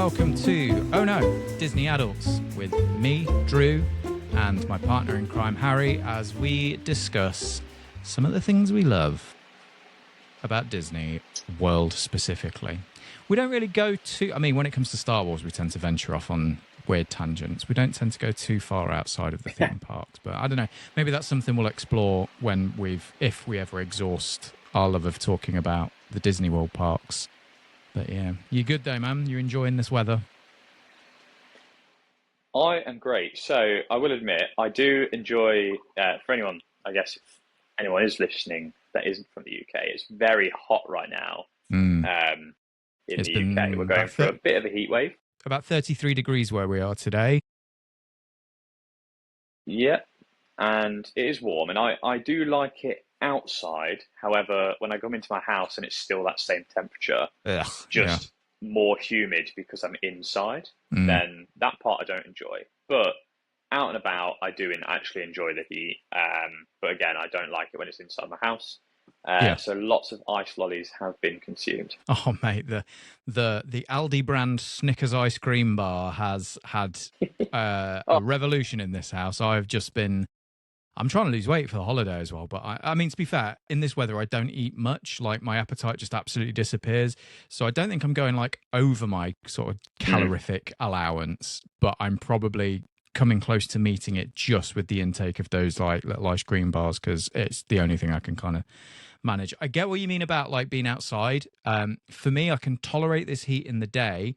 welcome to Oh No, Disney Adults with me, Drew, and my partner in crime, Harry, as we discuss some of the things we love about Disney World specifically. We don't really go too... I mean, when it comes to Star Wars, we tend to venture off on weird tangents. We don't tend to go too far outside of the theme parks, but I don't know. Maybe that's something we'll explore when if we ever exhaust our love of talking about the Disney World parks. But yeah, you good though, man? You enjoying this weather? I am great. So I will admit, I do enjoy, for anyone, I guess, if anyone is listening that isn't from the UK, it's very hot right now Mm. in It's the UK. been We're going through a bit of a heat wave. about 33 degrees where we are today. Yeah, and it is warm, and I do like it outside. However, when I come into my house and it's still that same temperature, Ugh, yeah. just more humid because I'm inside, Mm. then that part I don't enjoy. But out and about, I do actually enjoy the heat. But again, I don't like it when it's inside my house. Yeah. So lots of ice lollies have been consumed. Oh mate, the Aldi brand Snickers ice cream bar has had a Oh, revolution in this house. I'm trying to lose weight for the holiday as well, but I mean, to be fair, in this weather, I don't eat much. Like, my appetite just absolutely disappears. So I don't think I'm going like over my sort of mm, calorific allowance, but I'm probably coming close to meeting it just with the intake of those like little ice cream bars, because it's the only thing I can kind of manage. I get what you mean about like being outside. For me, I can tolerate this heat in the day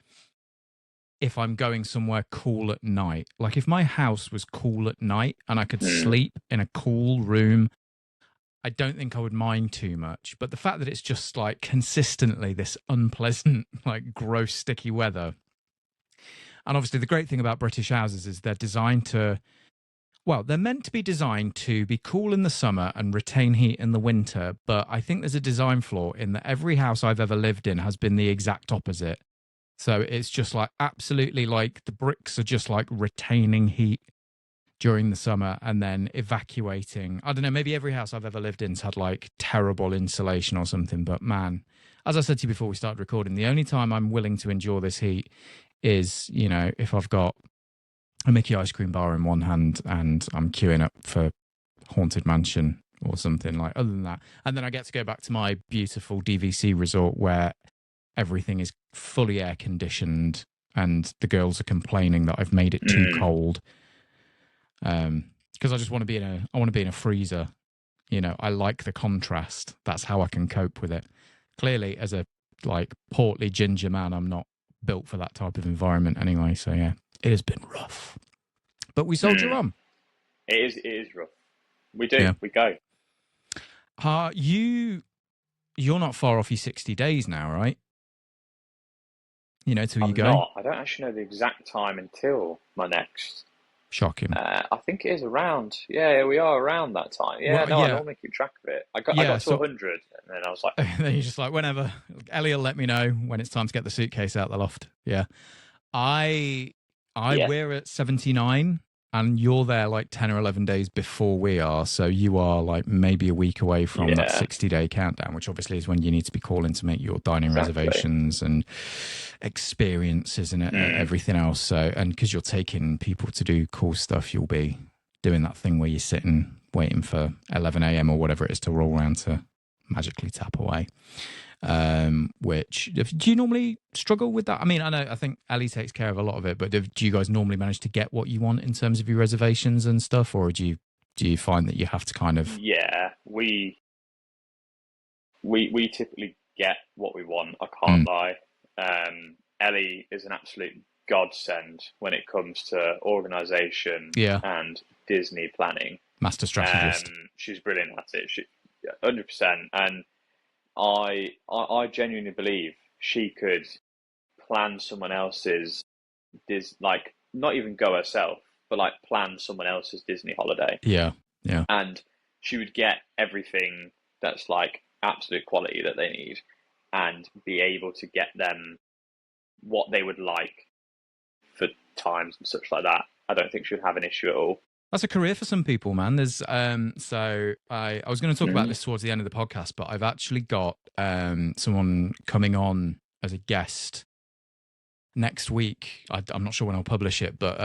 if I'm going somewhere cool at night. Like, if my house was cool at night and I could mm, sleep in a cool room, I don't think I would mind too much. But the fact that it's just like consistently this unpleasant, like gross, sticky weather. And obviously, the great thing about British houses is they're designed to, well, they're meant to be designed to be cool in the summer and retain heat in the winter. But I think there's a design flaw in that every house I've ever lived in has been the exact opposite. So it's just like absolutely like the bricks are just like retaining heat during the summer and then evacuating. I don't know, maybe every house I've ever lived in's had like terrible insulation or something. But man, as I said to you before we started recording, the only time I'm willing to endure this heat is, you know, if I've got a Mickey ice cream bar in one hand and I'm queuing up for Haunted Mansion or something. Like, other than that, and then I get to go back to my beautiful DVC resort where everything is fully air conditioned and the girls are complaining that I've made it too mm. cold. Because I just want to be in a freezer. You know, I like the contrast. That's how I can cope with it. Clearly, as a like portly ginger man, I'm not built for that type of environment anyway. So yeah, it has been rough, but we soldier Mm. on. It is rough. We do. Yeah. We go. You're not far off your 60 days now, right? You know, till you I'm go. not. I don't actually know the exact time until my next. Shocking. I think it is around. Yeah, we are around that time. Yeah, Well, no, I yeah, normally keep track of it. I yeah. got to So 100, and then I was like, then you're just like, whenever Ellie will let me know when it's time to get the suitcase out the loft. Yeah, I yeah, we're at 79, and you're there like 10 or 11 days before we are. So you are like maybe a week away from that yeah, 60-day countdown, which obviously is when you need to be calling to make your dining exactly. reservations and experiences and Mm, everything else. So, and because you're taking people to do cool stuff, you'll be doing that thing where you're sitting waiting for 11 a.m. or whatever it is to roll around to magically tap away. Which, do you normally struggle with that? I mean, I think Ellie takes care of a lot of it, but do you guys normally manage to get what you want in terms of your reservations and stuff, or do you find that you have to kind of? yeah, we typically get what we want. I Mm, can't lie. Ellie is an absolute godsend when it comes to organisation yeah, and Disney planning. master strategist. She's brilliant at it. She, 100%. And I genuinely believe she could plan someone else's like not even go herself, but like plan someone else's Disney holiday, Yeah, yeah. and she would get everything that's like absolute quality that they need, and be able to get them what they would like for times and such like that. I don't think she would have an issue at all. That's a career for some people, man. There's so I was going to talk about Mm, this towards the end of the podcast, but I've actually got someone coming on as a guest next week. I'm not sure when I'll publish it, but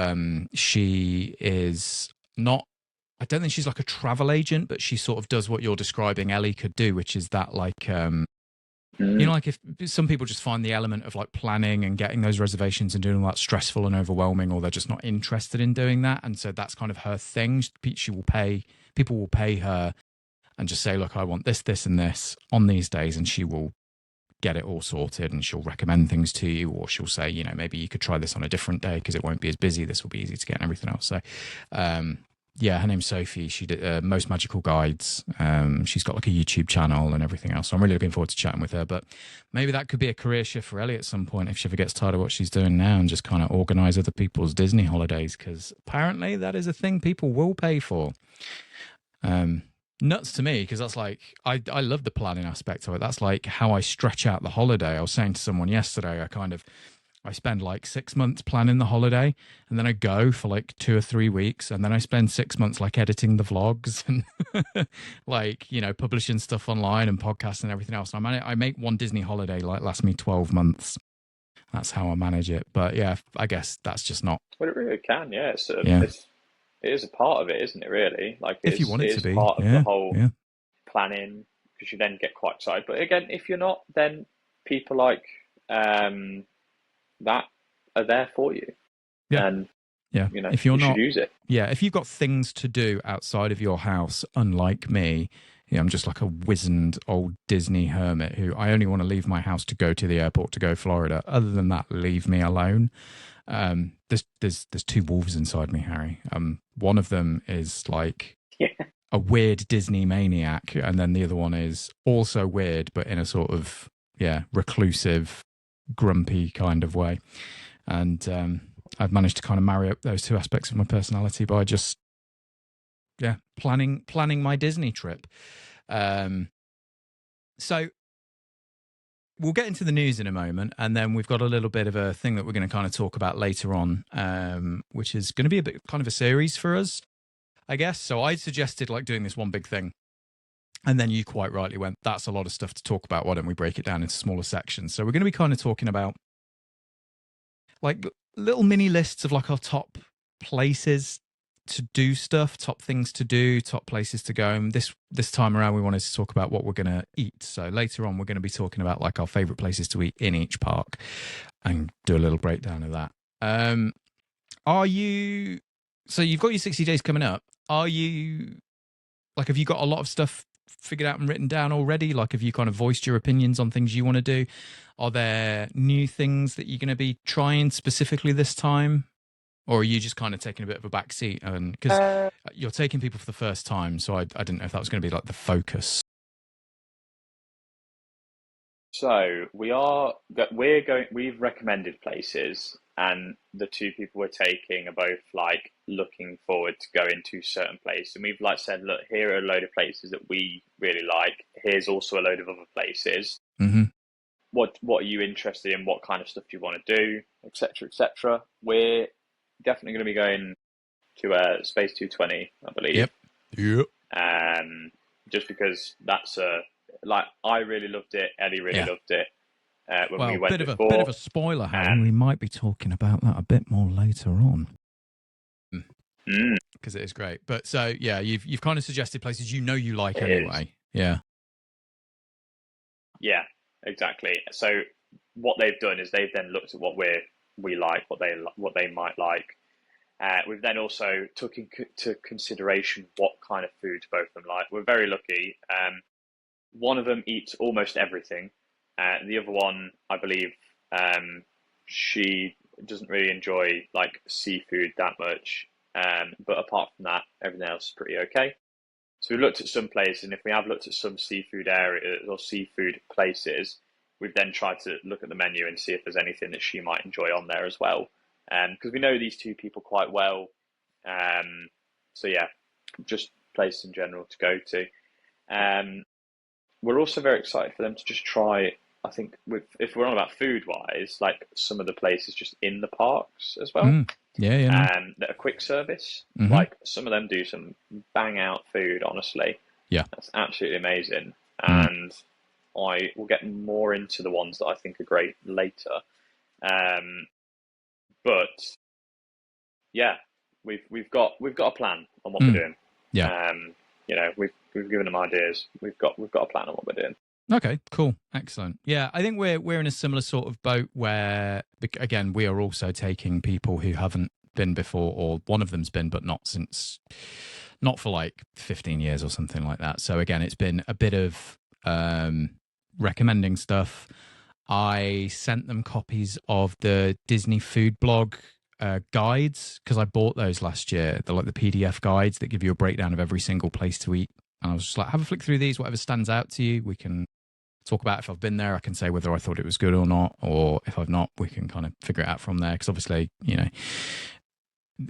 she is not. I don't think she's like a travel agent, but she sort of does what you're describing Ellie could do, which is that like Mm. like if some people just find the element of like planning and getting those reservations and doing all that stressful and overwhelming, or they're just not interested in doing that, and so that's kind of her thing. She will pay people will pay her and just say, look, I want this, this, and this on these days, and she will get it all sorted, and she'll recommend things to you, or she'll say, maybe you could try this on a different day because it won't be as busy. This will be easy to get and everything else. So, yeah, her name's Sophie. She did Most Magical Guides. She's got like a YouTube channel and everything else. So I'm really looking forward to chatting with her. But maybe that could be a career shift for Ellie at some point if she ever gets tired of what she's doing now and just kind of organise other people's Disney holidays, because apparently that is a thing people will pay for. Nuts to me, because that's like I love the planning aspect of it. That's like how I stretch out the holiday. I was saying to someone yesterday, I spend like 6 months planning the holiday, and then I go for like 2 or 3 weeks, and then I spend 6 months like editing the vlogs and like publishing stuff online and podcasts and everything else. I make one Disney holiday like last me 12 months. That's how I manage it. But yeah, I guess that's just not. Well, it really can, yeah. Yeah, It is a part of it, isn't it? Really, like if you want it it to is be. part of the Yeah, whole yeah, planning, because you then get quite excited. But again, if you're not, then people like that are there for you, yeah. and Yeah, if you're you should not, use it. yeah, if you've got things to do outside of your house, unlike me, I'm just like a wizened old Disney hermit who I only want to leave my house to go to the airport to go Florida. Other than that, leave me alone. There's two wolves inside me, Harry. One of them is like Yeah. a weird Disney maniac, and then the other one is also weird, but in a sort of reclusive, grumpy kind of way. And I've managed to kind of marry up those two aspects of my personality by just planning my Disney trip. So we'll get into the news in a moment, and then we've got a little bit of a thing that we're going to kind of talk about later on, which is going to be a bit kind of a series for us, I guess. So I suggested like doing this one big thing, and then you quite rightly went, that's a lot of stuff to talk about. Why don't we break it down into smaller sections? So we're going to be kind of talking about like little mini lists of like our top places to do stuff, top things to do, top places to go. And this time around, we wanted to talk about what we're going to eat. So later on, we're going to be talking about like our favorite places to eat in each park and do a little breakdown of that. So you've got your 60 days coming up. Have you got a lot of stuff figured out and written down already? Like, have you kind of voiced your opinions on things you want to do? Are there new things that you're going to be trying specifically this time? Or are you just kind of taking a bit of a back seat? And because you're taking people for the first time, so I didn't know if that was going to be like the focus. So we've recommended places, and the two people we're taking are both like looking forward to going to certain places. And we've like said, look, here are a load of places that we really like. Here's also a load of other places. Mm-hmm. What are you interested in? What kind of stuff do you want to do, etc., etc. We're definitely going to be going to Space 220, I believe. Yep. Just because that's I really loved it. Ellie really loved it when we went before. Bit of a spoiler, Harry. We might be talking about that a bit more later on. Because it is great. But so yeah, you've kind of suggested places you like anyway. Yeah. Yeah, exactly. So what they've done is they've then looked at what we like, what they might like. We've then also took into consideration what kind of food both of them like. We're very lucky. One of them eats almost everything. The other one, I believe, she doesn't really enjoy like seafood that much. But apart from that, everything else is pretty okay. So we've looked at some places, and if we have looked at some seafood areas or seafood places, we've then tried to look at the menu and see if there's anything that she might enjoy on there as well. Because we know these two people quite well. So yeah, just places in general to go to. We're also very excited for them to just try, I think, if we're on about food-wise, like some of the places just in the parks as well. Yeah. That are quick service. Mm-hmm. Like some of them do some bang out food, honestly. Yeah. That's absolutely amazing. And I will get more into the ones that I think are great later. But yeah, we've got a plan on what we're Mm, doing. yeah. We've given them ideas. We've got a plan on what we're doing. Okay, cool. Excellent. Yeah, I think we're in a similar sort of boat where again, we are also taking people who haven't been before, or one of them's been but not for like 15 years or something like that. So again, it's been a bit of recommending stuff. I sent them copies of the Disney food blog guides, because I bought those last year. They're like the PDF guides that give you a breakdown of every single place to eat. And I was just like, have a flick through these, whatever stands out to you. We can talk about if I've been there. I can say whether I thought it was good or not, or if I've not, we can kind of figure it out from there. Because obviously,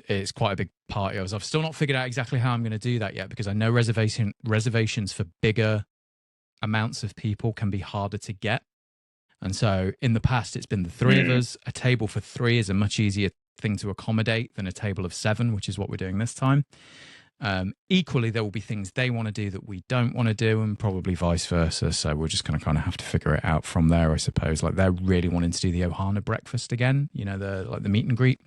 it's quite a big party. I've still not figured out exactly how I'm going to do that yet, because I know reservations for bigger amounts of people can be harder to get. And so in the past, it's been the three of us. A table for three is a much easier thing to accommodate than a table of seven, which is what we're doing this time. Equally, there will be things they want to do that we don't want to do, and probably vice versa. So we're just going to kind of have to figure it out from there, I suppose. Like, they're really wanting to do the Ohana breakfast again, the meet and greet.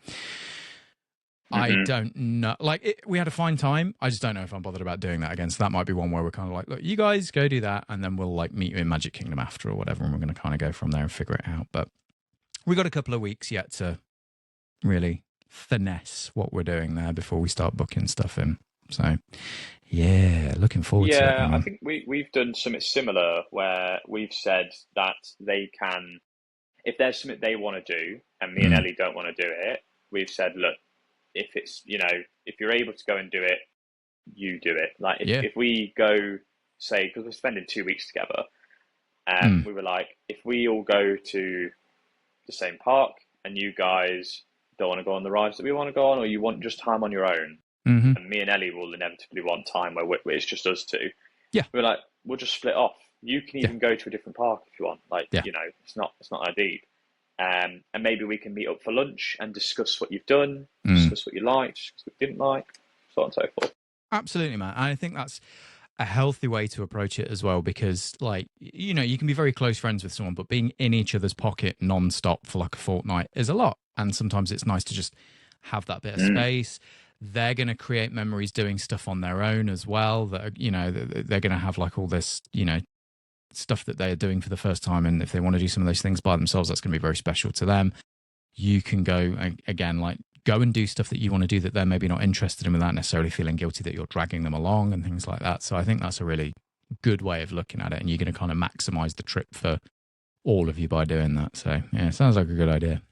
I don't know. Like, we had a fine time. I just don't know if I'm bothered about doing that again. So that might be one where we're kind of like, look, you guys go do that, and then we'll like meet you in Magic Kingdom after or whatever, and we're going to kind of go from there and figure it out. But we got a couple of weeks yet to really finesse what we're doing there before we start booking stuff in. So yeah, looking forward to it. Yeah, I think we've done something similar where we've said that they can, if there's something they want to do and me and Ellie don't want to do it, we've said, look, if it's, if you're able to go and do it, you do it. Like, if we go, say, because we're spending 2 weeks together, we were like, if we all go to the same park and you guys don't want to go on the rides that we want to go on, or you want just time on your own, and me and Ellie will inevitably want time where it's just us two. Yeah, we're like, we'll just split off. You can even go to a different park if you want. Like, it's not that deep. And maybe we can meet up for lunch and discuss what you've done, discuss what you liked, discuss what you didn't like, so on and so forth. Absolutely, man. And I think that's a healthy way to approach it as well, because, like, you can be very close friends with someone, but being in each other's pocket non-stop for like a fortnight is a lot. And sometimes it's nice to just have that bit of space. They're going to create memories doing stuff on their own as well. That they're going to have like all this, stuff that they're doing for the first time, and if they want to do some of those things by themselves, that's going to be very special to them. You can go again, like, go and do stuff that you want to do that they're maybe not interested in, without necessarily feeling guilty that you're dragging them along and things like that. So I think that's a really good way of looking at it, and you're going to kind of maximize the trip for all of you by doing that. So yeah, it sounds like a good idea.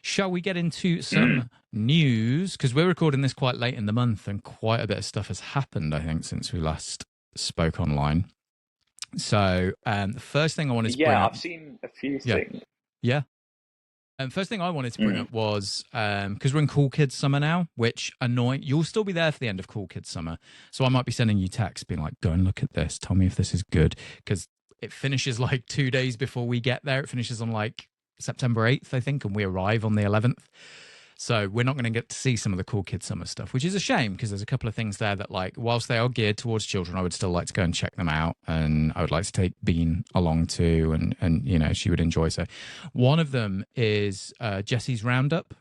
Shall we get into some news? Because we're recording this quite late in the month, and quite a bit of stuff has happened, I think, since we last spoke online. So the first thing I wanted to bring up... I've seen a few things. Yeah. And first thing I wanted to bring up was, because we're in Cool Kids Summer now, which you'll still be there for the end of Cool Kids Summer. So I might be sending you texts being like, go and look at this. Tell me if this is good. Because it finishes like 2 days before we get there. It finishes on like September 8th, I think, and we arrive on the 11th. So we're not going to get to see some of the Cool Kids Summer stuff, which is a shame, because there's a couple of things there that, like, whilst they are geared towards children, I would still like to go and check them out. And I would like to take Bean along too, and she would enjoy. So one of them is Jesse's Roundup,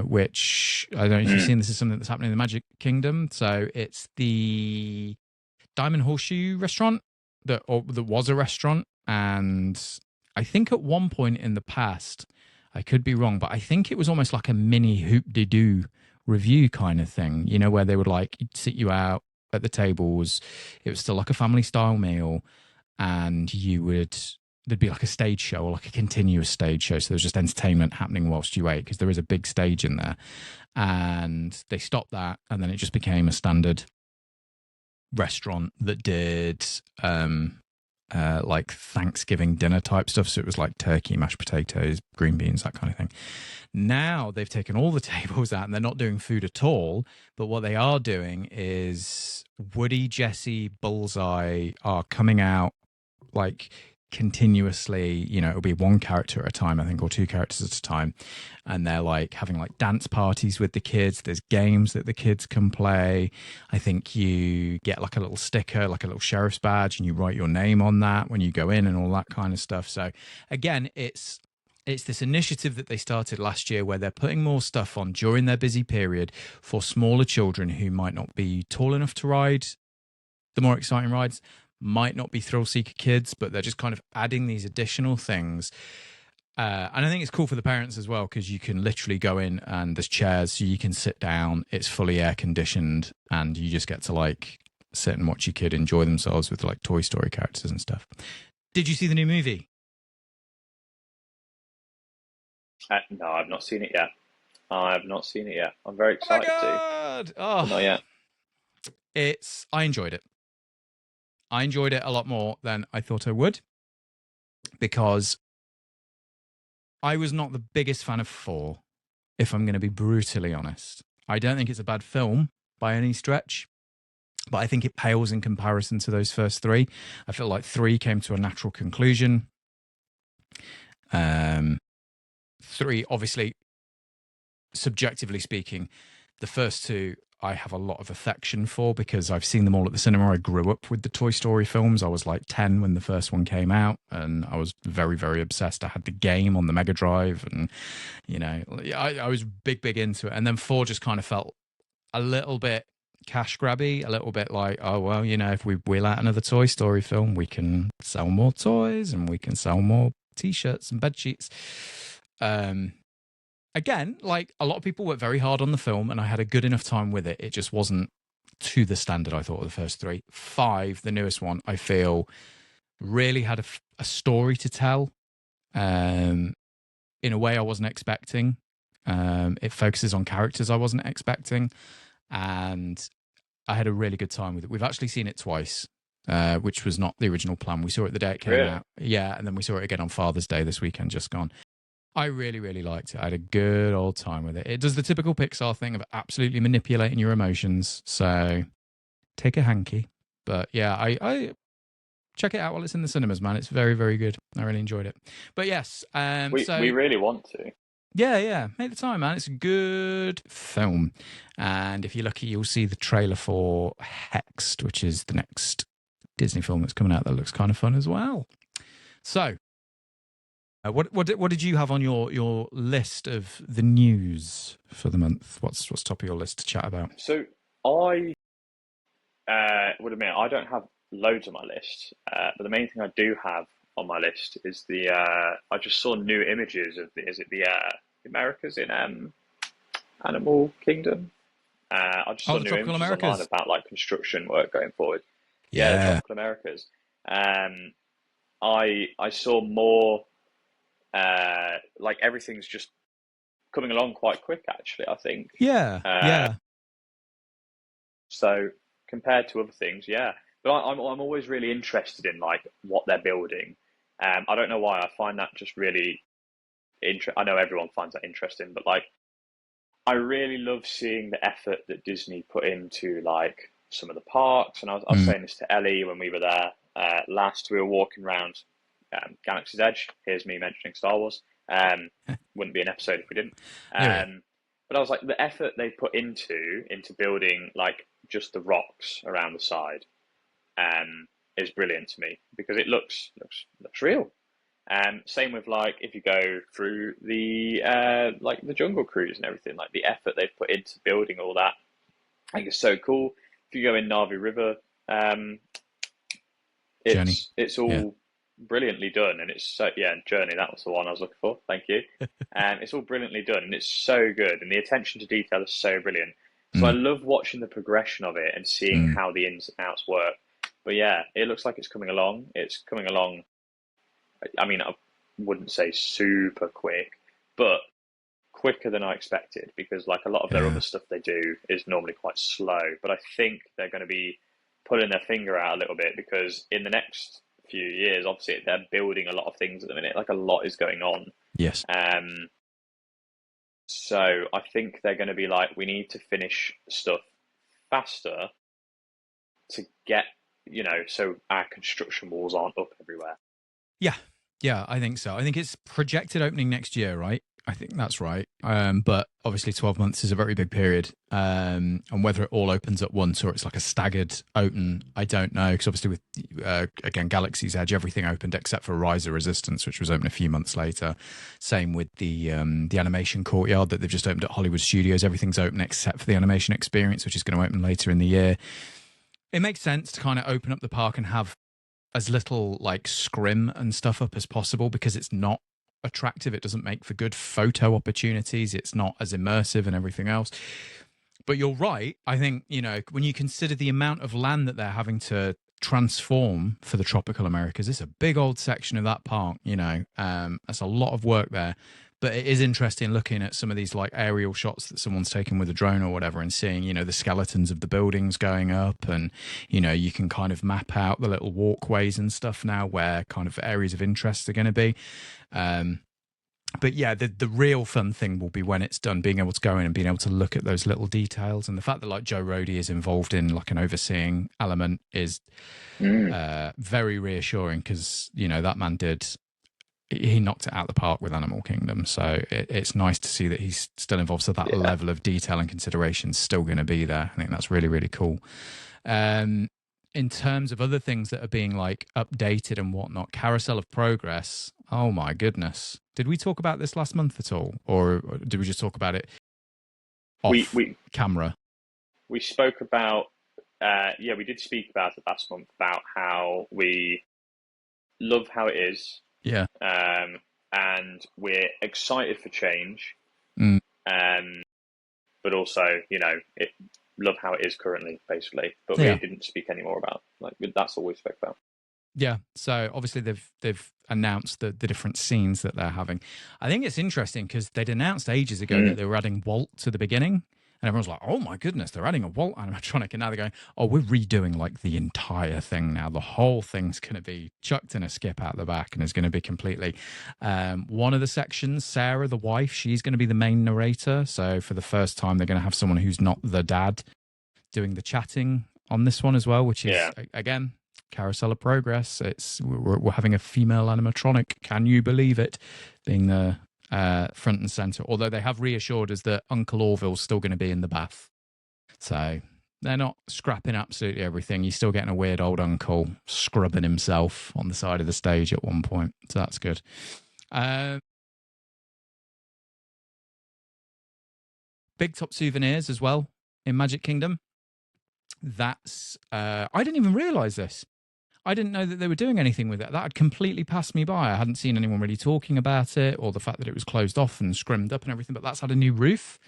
which I don't know if you've seen. This is something that's happening in the Magic Kingdom. So it's the Diamond Horseshoe restaurant that was a restaurant. And I think at one point in the past, I could be wrong, but I think it was almost like a mini Hoop-de-Doo review kind of thing, where they would like sit you out at the tables. It was still like a family style meal, and there'd be like a stage show, or like a continuous stage show. So there's just entertainment happening whilst you ate, because there is a big stage in there. And they stopped that, and then it just became a standard restaurant that did like Thanksgiving dinner type stuff. So it was like turkey, mashed potatoes, green beans, that kind of thing. Now they've taken all the tables out, and they're not doing food at all. But what they are doing is Woody, Jesse, Bullseye are coming out like continuously. It'll be one character at a time, I think, or two characters at a time, and they're like having like dance parties with the kids. There's games that the kids can play. I think you get like a little sticker, like a little sheriff's badge, and you write your name on that when you go in and all that kind of stuff. So again, it's It's this initiative that they started last year where they're putting more stuff on during their busy period for smaller children who might not be tall enough to ride the more exciting rides, might not be thrill seeker kids, but they're just kind of adding these additional things. And I think it's cool for the parents as well, because you can literally go in and there's chairs, so you can sit down. It's fully air conditioned, and you just get to like sit and watch your kid enjoy themselves with like Toy Story characters and stuff. Did you see the new movie? No, I've not seen it yet. I'm very Oh my excited god! but not yet. I enjoyed it. I enjoyed it a lot more than I thought I would, because I was not the biggest fan of 4, if I'm going to be brutally honest. I don't think it's a bad film by any stretch, but I think it pales in comparison to those first 3. I feel like 3 came to a natural conclusion. 3, obviously, subjectively speaking, the first 2 I have a lot of affection for because I've seen them all at the cinema. I grew up with the Toy Story films. I was like 10 when the first one came out, and I was very, very obsessed. I had the game on the Mega Drive, and, you know, I was big into it. And then 4 just kind of felt a little bit cash grabby, a little bit like, oh, well, you know, if we wheel out another Toy Story film, we can sell more toys and we can sell more T-shirts and bed sheets. Again, like, a lot of people worked very hard on the film, and I had a good enough time with it. It just wasn't to the standard I thought of the first 3. 5, the newest one, I feel really had a story to tell in a way I wasn't expecting. It focuses on characters I wasn't expecting, and I had a really good time with it. We've actually seen it twice, which was not the original plan. We saw it the day it came out. Yeah, and then we saw it again on Father's Day this weekend, just gone. I really, really liked it. I had a good old time with it. It does the typical Pixar thing of absolutely manipulating your emotions. So take a hanky. But yeah, I check it out while it's in the cinemas, man. It's very, very good. I really enjoyed it. But yes, we really want to. Yeah, make the time, man. It's a good film. And if you're lucky, you'll see the trailer for Hexed, which is the next Disney film that's coming out that looks kind of fun as well. So, what did you have on your list of the news for the month? What's top of your list to chat about? So I would admit I don't have loads on my list, but the main thing I do have on my list is I just saw new images of the Americas in Animal Kingdom. I just saw new images online about like construction work going forward. Yeah, the Tropical Americas. I saw more. Like everything's just coming along quite quick, actually, I think. Yeah. So compared to other things, yeah. But I'm always really interested in like what they're building. I don't know why. I find that just really I know everyone finds that interesting, but like I really love seeing the effort that Disney put into like some of the parks. And I was saying this to Ellie when we were there last. We were walking around Galaxy's Edge. Here's me mentioning Star Wars. Wouldn't be an episode if we didn't. But I was like, the effort they put into building like just the rocks around the side is brilliant to me because it looks real. Same with like if you go through the like the Jungle Cruise and everything, like the effort they've put into building all that, I think it's so cool. If you go in Na'vi River, it's all brilliantly done, and it's so Journey, that was the one I was looking for. Thank you. It's all brilliantly done, and it's so good, and the attention to detail is so brilliant. So I love watching the progression of it and seeing how the ins and outs work. But yeah, it looks like it's coming along. It's coming along. I mean, I wouldn't say super quick, but quicker than I expected, because like a lot of their other stuff they do is normally quite slow. But I think they're going to be pulling their finger out a little bit, because in the next few years, obviously they're building a lot of things at the minute. Like a lot is going on. Yes. So I think they're going to be like, we need to finish stuff faster to get, so our construction walls aren't up everywhere. Yeah, I think so. I think it's projected opening next year, right? I think that's right. But obviously 12 months is a very big period. And whether it all opens at once or it's like a staggered open, I don't know. Because obviously with, again, Galaxy's Edge, everything opened except for Rise of Resistance, which was open a few months later. Same with the animation courtyard that they've just opened at Hollywood Studios. Everything's open except for the animation experience, which is going to open later in the year. It makes sense to kind of open up the park and have as little like scrim and stuff up as possible, because it's not attractive. It doesn't make for good photo opportunities. It's not as immersive and everything else. But you're right. I think, you know, when you consider the amount of land that they're having to transform for the tropical Americas, it's a big old section of that park, you know. That's a lot of work there. But it is interesting looking at some of these like aerial shots that someone's taken with a drone or whatever, and seeing, you know, the skeletons of the buildings going up, and, you know, you can kind of map out the little walkways and stuff now where kind of areas of interest are going to be. But yeah, the real fun thing will be when it's done, being able to go in and being able to look at those little details. And the fact that like Joe Rohde is involved in like an overseeing element is very reassuring, because, you know, that man he knocked it out of the park with Animal Kingdom. So it's nice to see that he's still involved. So that level of detail and consideration is still going to be there. I think that's really, really cool. In terms of other things that are being like updated and whatnot, Carousel of Progress. Oh my goodness. Did we talk about this last month at all? Or did we just talk about it off camera? We spoke about, we did speak about it last month, about how we love how it is. Yeah. And we're excited for change. But also, you know, love how it is currently, basically. But we didn't speak any more about, like, that's all we spoke about. Yeah. So obviously they've announced the different scenes that they're having. I think it's interesting because they'd announced ages ago that they were adding Walt to the beginning. And everyone's like, oh my goodness, they're adding a Walt animatronic. And now they're going, oh, we're redoing like the entire thing now. The whole thing's going to be chucked in a skip out the back and is going to be completely. One of the sections, Sarah, the wife, she's going to be the main narrator. So for the first time, they're going to have someone who's not the dad doing the chatting on this one as well, which is, again, Carousel of Progress. We're having a female animatronic. Can you believe it? Being the front and center, although they have reassured us that Uncle Orville's still going to be in the bath, so they're not scrapping absolutely everything. You're still getting a weird old uncle scrubbing himself on the side of the stage at one point, so that's good. Big Top Souvenirs as well in Magic Kingdom. That's I didn't even realize this. I didn't know that they were doing anything with it. That had completely passed me by. I hadn't seen anyone really talking about it, or the fact that it was closed off and scrimmed up and everything, but that's had a new roof.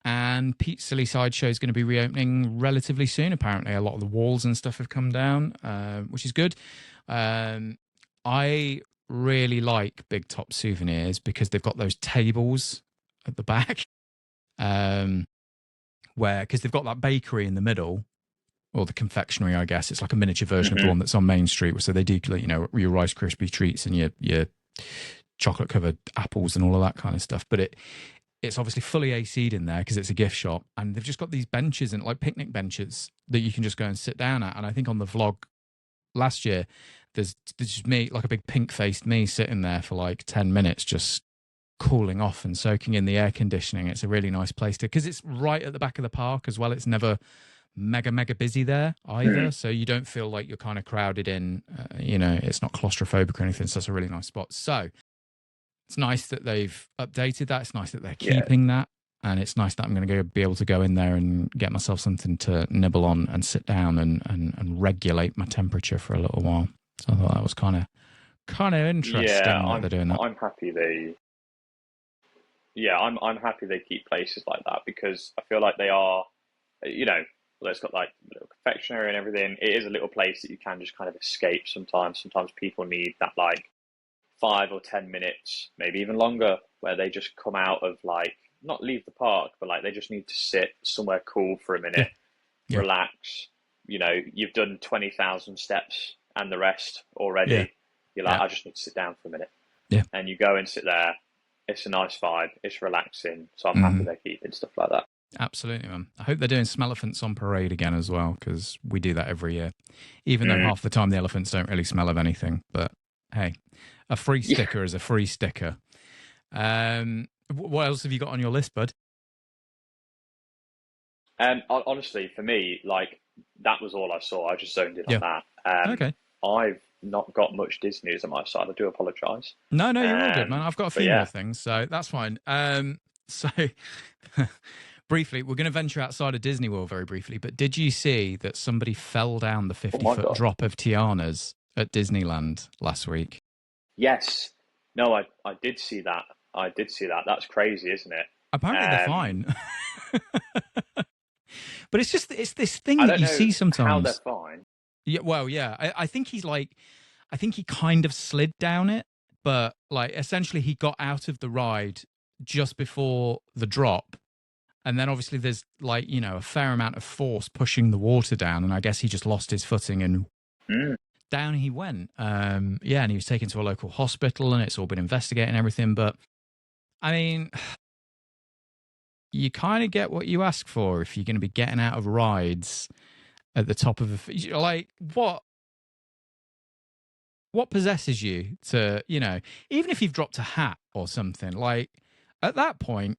And Pete's Silly Sideshow is going to be reopening relatively soon. Apparently a lot of the walls and stuff have come down, which is good. I really like Big Top Souvenirs because they've got those tables at the back, because they've got that bakery in the middle, or the confectionery, I guess. It's like a miniature version of the one that's on Main Street. So they do, you know, your Rice Krispie treats and your chocolate covered apples and all of that kind of stuff. But it's obviously fully AC'd in there because it's a gift shop, and they've just got these benches and like picnic benches that you can just go and sit down at. And I think on the vlog last year, there's just me, like a big pink faced me, sitting there for like 10 minutes, just cooling off and soaking in the air conditioning. It's a really nice place because it's right at the back of the park as well. It's never mega busy there either, so you don't feel like you're kind of crowded in. You know, it's not claustrophobic or anything, so it's a really nice spot. So it's nice that they've updated that. It's nice that they're keeping that, and it's nice that I'm going to be able to go in there and get myself something to nibble on and sit down and regulate my temperature for a little while. So I thought that was kind of interesting that they're doing that. I'm happy I'm happy they keep places like that, because I feel like they are, you know, it's got like a little confectionery and everything. It is a little place that you can just kind of escape sometimes. Sometimes people need that like 5 or 10 minutes, maybe even longer, where they just come out of, like, not leave the park, but like they just need to sit somewhere cool for a minute, relax. You know, you've done 20,000 steps and the rest already. You're like, I just need to sit down for a minute. And you go and sit there. It's a nice vibe. It's relaxing. So I'm happy they're keeping stuff like that. Absolutely, man. I hope they're doing Smell-elephants on parade again as well, because we do that every year. Even though half the time the elephants don't really smell of anything. But hey, a free sticker is a free sticker. What else have you got on your list, bud? Honestly, for me, like that was all I saw. I just zoned in on Yeah. that. Okay. I've not got much Disney news on my side. I do apologise. No, you're all good, man. I've got a But few more yeah, things, so that's fine. So briefly, we're going to venture outside of Disney World very briefly, but did you see that somebody fell down the oh my 50-foot God, drop of Tiana's at Disneyland last week? yes, no, I did see that. I did see that. That's crazy, isn't it? Apparently they're Um, fine. But it's this thing I that don't you know see how they're sometimes. fine. Yeah, well, yeah. I think he's like, I think he kind of slid down it, but like essentially he got out of the ride just before the drop. And then obviously there's like, a fair amount of force pushing the water down. And I guess he just lost his footing and Mm, down he went. Yeah, and he was taken to a local hospital and it's all been investigated and everything. But I mean, you kind of get what you ask for if you're going to be getting out of rides at the top of like what possesses you to, even if you've dropped a hat or something, like at that point,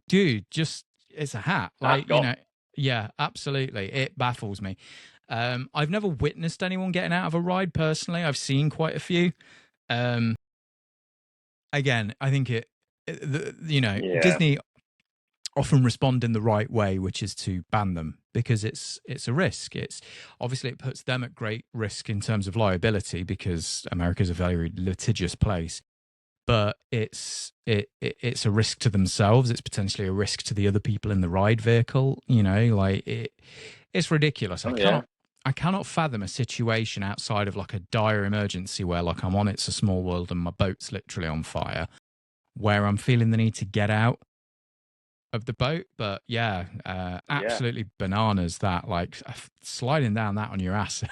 dude, just it's a hat. back Like, off. yeah, absolutely. It baffles me. I've never witnessed anyone getting out of a ride personally. I've seen quite a few. Um, again, I think Yeah, Disney often respond in the right way, which is to ban them because it's a risk. It's obviously it puts them at great risk in terms of liability because America's a very litigious place. But it's a risk to themselves. It's potentially a risk to the other people in the ride vehicle. Like it's ridiculous. oh yeah, I cannot fathom a situation outside of like a dire emergency where like I'm on It's a Small World and my boat's literally on fire, where I'm feeling the need to get out of the boat. But yeah, yeah. absolutely bananas that like sliding down that on your ass,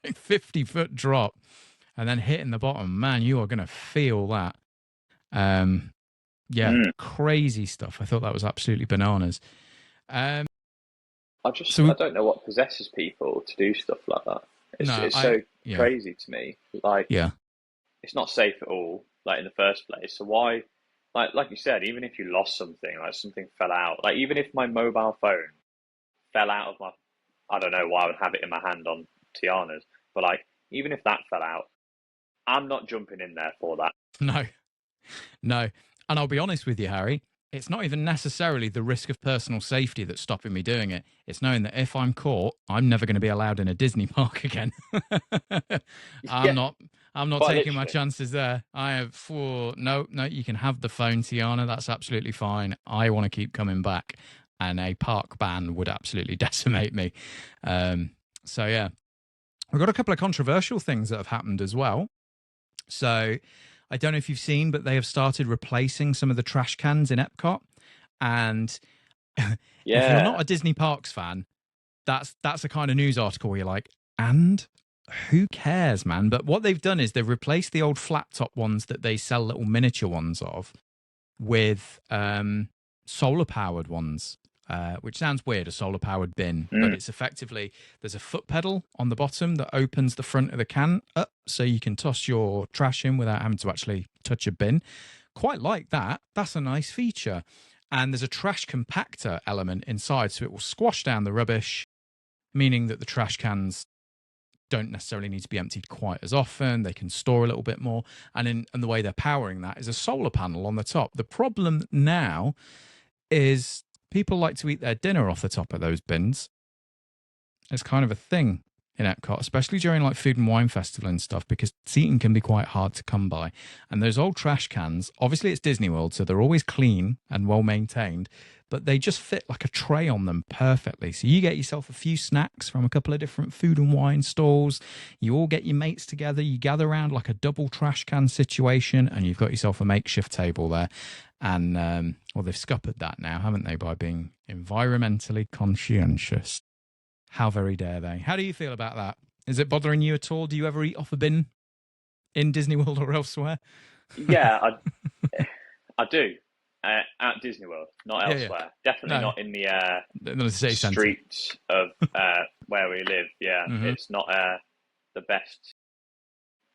like 50-foot drop, and then hitting the bottom. Man, you are gonna feel that. Um, yeah, Mm. crazy stuff. I thought that was absolutely bananas. Um, I so don't know what possesses people to do stuff like that. no, It's so yeah, crazy to me. Like yeah, it's not safe at all, like in the first place. So why, like you said, even if you lost something, like something fell out, like even if my mobile phone fell out of my, I don't know why I would have it in my hand on Tiana's, but like even if that fell out, I'm not jumping in there for that. no, no. And I'll be honest with you, Harry. It's not even necessarily the risk of personal safety that's stopping me doing it. It's knowing that if I'm caught, I'm never going to be allowed in a Disney park again. I'm Yeah, not. I'm not quite taking my literally. chances there. I have for no. You can have the phone, Tiana. That's absolutely fine. I want to keep coming back, and a park ban would absolutely decimate me. Um, so yeah, we've got a couple of controversial things that have happened as well. So I don't know if you've seen, but they have started replacing some of the trash cans in Epcot. And if you're Yeah, not a Disney Parks fan, that's a kind of news article where you're like, and who cares, man? But what they've done is they've replaced the old flat top ones that they sell little miniature ones of with solar powered ones, which sounds weird, a solar powered bin, but mm, it's effectively there's a foot pedal on the bottom that opens the front of the can up so you can toss your trash in without having to actually touch a bin. Quite like that. That's a nice feature. And there's a trash compactor element inside, so it will squash down the rubbish, meaning that the trash cans don't necessarily need to be emptied quite as often. They can store a little bit more. And the way they're powering that is a solar panel on the top. The problem now is people like to eat their dinner off the top of those bins. It's kind of a thing in Epcot, especially during like food and wine festival and stuff, because seating can be quite hard to come by. And those old trash cans, obviously it's Disney World, so they're always clean and well maintained, but they just fit like a tray on them perfectly. So you get yourself a few snacks from a couple of different food and wine stalls. You all get your mates together, you gather around like a double trash can situation, and you've got yourself a makeshift table there. And well, they've scuppered that now, haven't they, by being environmentally conscientious. How very dare they? How do you feel about that? Is it bothering you at all? Do you ever eat off a bin in Disney World or elsewhere? yeah, I do. At Disney World, not Yeah, yeah. elsewhere. Definitely No, not in the not the city centre. streets of where we live. Yeah, Mm-hmm. it's not the best,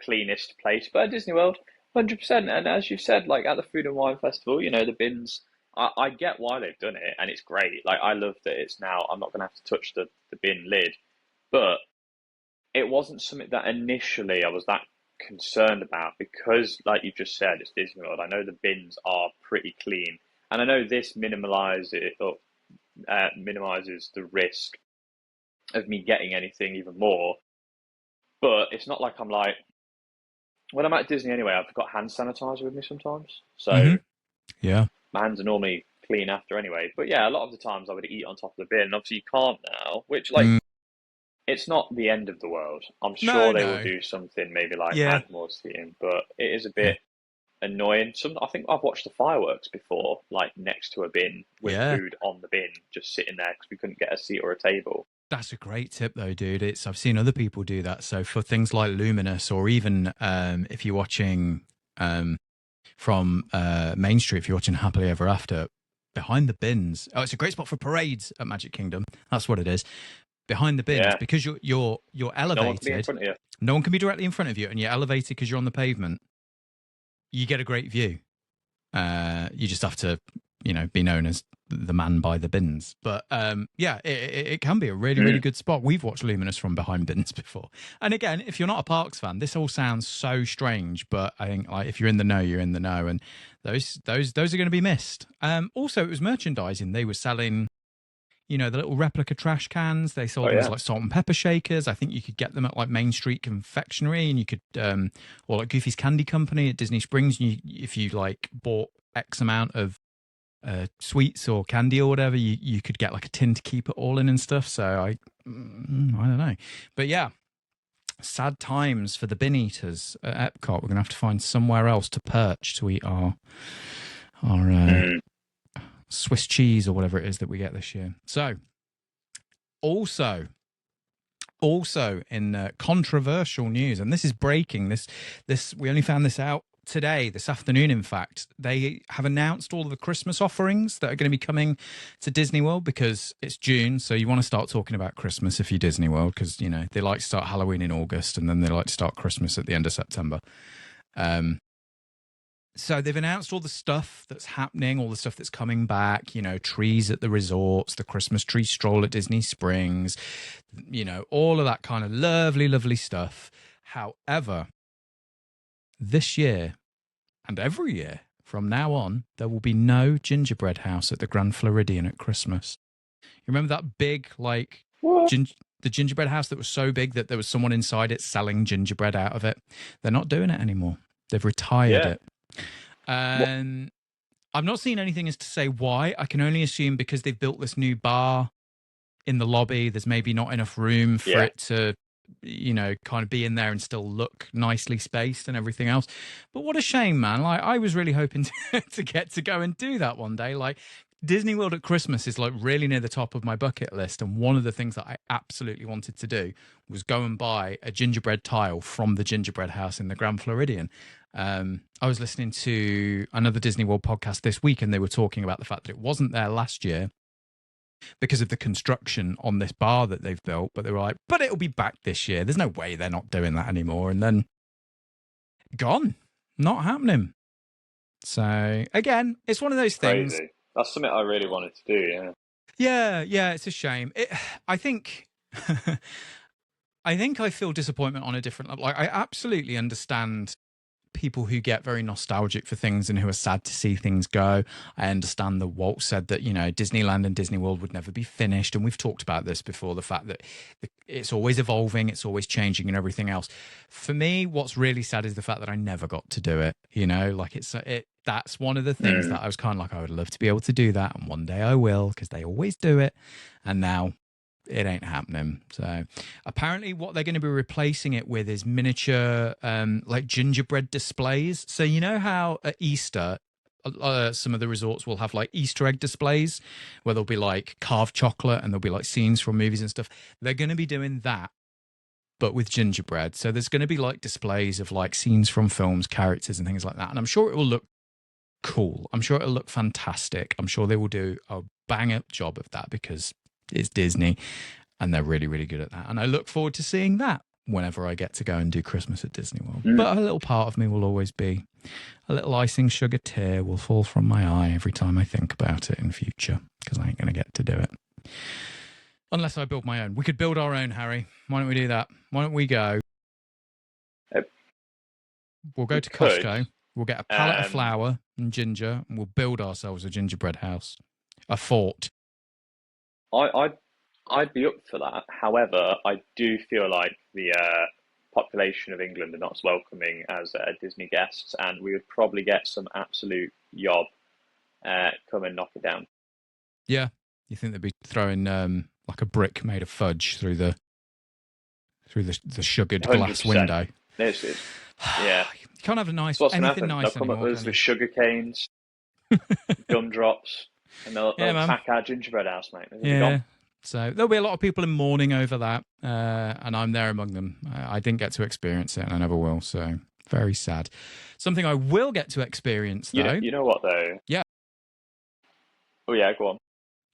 cleanest place. But at Disney World, 100%. And as you said, like at the Food and Wine Festival, the bins, I get why they've done it and it's great. Like I love that it's now, I'm not going to have to touch the bin lid, but it wasn't something that initially I was that concerned about because, like you just said, it's Disney World. I know the bins are pretty clean, and I know this minimizes the risk of me getting anything even more. But it's not like I'm like when I'm at Disney anyway. I've got hand sanitizer with me sometimes, Hmm. so Yeah. my hands are normally clean after anyway. But yeah, a lot of the times I would eat on top of the bin. Obviously, you can't now, which like Mm. it's not the end of the world. I'm No, sure they will no. do something, maybe like Yeah. add more seating, but it is a Yeah. bit annoying. I think I've watched the fireworks before, like next to a bin with Yeah. food on the bin, just sitting there because we couldn't get a seat or a table. That's a great tip, though, dude. I've seen other people do that. So for things like Luminous, or even if you're watching from Main Street, if you're watching Happily Ever After, behind the bins. Oh, it's a great spot for parades at Magic Kingdom. That's what it is. Behind the bins, Yeah, because you're no one can be in elevated. front of you. No one can be directly in front of you, and you're elevated because you're on the pavement. You get a great view. You just have to, be known as the man by the bins. But yeah, it can be a really, really Mm. good spot. We've watched Luminous from behind bins before. And again, if you're not a Parks fan, this all sounds so strange. But I think like if you're in the know, you're in the know, and those are going to be missed. Also, it was merchandising. They were selling. The little replica trash cans. They sold Oh them as yeah, like salt and pepper shakers. I think you could get them at like Main Street Confectionery, and you could, or like Goofy's Candy Company at Disney Springs. If you like bought X amount of sweets or candy or whatever, you could get like a tin to keep it all in and stuff. So I don't know, but yeah, sad times for the bin eaters at Epcot. We're gonna have to find somewhere else to perch to eat our mm. Swiss cheese or whatever it is that we get this year. So also in controversial news, and this is breaking. This we only found this out today, this afternoon. In fact, they have announced all of the Christmas offerings that are going to be coming to Disney World because it's June. So you want to start talking about Christmas if you're Disney World, because they like to start Halloween in August and then they like to start Christmas at the end of September. So they've announced all the stuff that's happening, all the stuff that's coming back, trees at the resorts, the Christmas tree stroll at Disney Springs, all of that kind of lovely, lovely stuff. However, this year and every year from now on, there will be no gingerbread house at the Grand Floridian at Christmas. You remember that big, like, What? the gingerbread house that was so big that there was someone inside it selling gingerbread out of it? They're not doing it anymore. They've retired Yeah. it. I've not seen anything as to say why. I can only assume because they've built this new bar in the lobby. There's maybe not enough room for it to, kind of be in there and still look nicely spaced and everything else. But what a shame, man. Like, I was really hoping to get to go and do that one day. Like, Disney World at Christmas is like really near the top of my bucket list. And one of the things that I absolutely wanted to do was go and buy a gingerbread tile from the gingerbread house in the Grand Floridian. I was listening to another Disney World podcast this week, and they were talking about the fact that it wasn't there last year because of the construction on this bar that they've built. But they were like, but it'll be back this year. There's no way they're not doing that anymore. And then gone, not happening. So again, it's one of those things. Crazy. That's something I really wanted to do. Yeah, it's a shame. I think I feel disappointment on a different level. Like, I absolutely understand people who get very nostalgic for things and who are sad to see things go. I understand that Walt said that, Disneyland and Disney World would never be finished. And we've talked about this before, the fact that it's always evolving, it's always changing and everything else. For me, what's really sad is the fact that I never got to do it. Like that's one of the things that I was kind of like, I would love to be able to do that. And one day I will, because they always do it. And now it ain't happening. So apparently what they're going to be replacing it with is miniature like gingerbread displays. So how at Easter some of the resorts will have like Easter egg displays where there'll be like carved chocolate and there'll be like scenes from movies and stuff. They're going to be doing that, but with gingerbread. So there's going to be like displays of like scenes from films, characters and things like that. And I'm sure it will look cool. I'm sure it'll look fantastic. I'm sure they will do a bang up job of that because it's Disney and they're really, really good at that. And I look forward to seeing that. whenever I get to go and do Christmas at Disney World. Mm. But a little part of me will always be, a little icing sugar tear will fall from my eye every time I think about it in future, because I ain't going to get to do it. Unless I build my own. We could build our own, Harry. Why don't we do that? Why don't we go? We'll go to Costco. We'll get a pallet of flour and ginger, and we'll build ourselves a gingerbread house. A fort. I'd be up for that. However, I do feel like the population of England are not as welcoming as Disney guests, and we would probably get some absolute yob come and knock it down. Yeah, you think they'd be throwing like a brick made of fudge through the sugared 100%. glass window? Yeah, you can't have a nice anything nice they'll come anymore. up with us with sugar canes, gumdrops, and they'll attack our gingerbread house, mate. Yeah. So there'll be a lot of people in mourning over that, and I'm there among them. I didn't get to experience it, and I never will. So very sad. Something I will get to experience, though. You know what, though? Yeah. Oh, yeah, go on.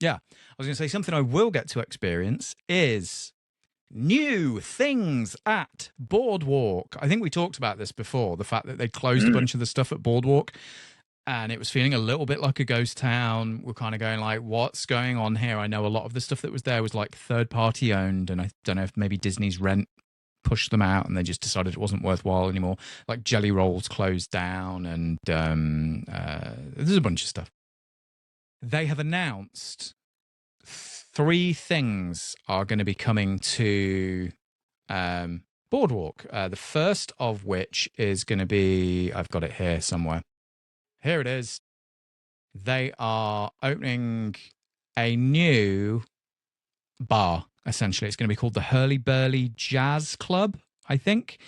Yeah. I was going to say something I will get to experience is new things at Boardwalk. I think we talked about this before, the fact that they closed a bunch of the stuff at Boardwalk. And it was feeling a little bit like a ghost town. We're kind of going like, what's going on here? I know a lot of the stuff that was there was like third party owned. And I don't know if maybe Disney's rent pushed them out and they just decided it wasn't worthwhile anymore. Like Jelly Rolls closed down and there's a bunch of stuff. They have announced 3 things are going to be coming to Boardwalk. The first of which is going to be, I've got it here somewhere. Here it is. They are opening a new bar, essentially. It's going to be called the Hurly Burly Jazz Club, I think.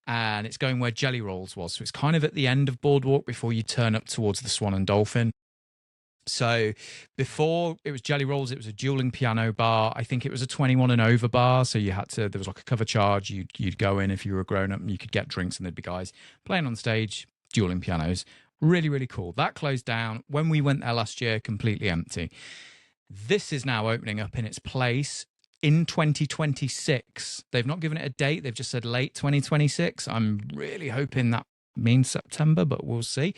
And it's going where Jelly Rolls was. So it's kind of at the end of Boardwalk before you turn up towards the Swan and Dolphin. So before it was Jelly Rolls, it was a dueling piano bar. I think it was a 21 and over bar. So you had to, there was like a cover charge. You'd go in if you were a grown up and you could get drinks and there'd be guys playing on stage, dueling pianos. Really, really cool. That closed down. When we went there last year, completely empty. This is now opening up in its place in 2026. They've not given it a date. They've just said late 2026. I'm really hoping that means September, but we'll see.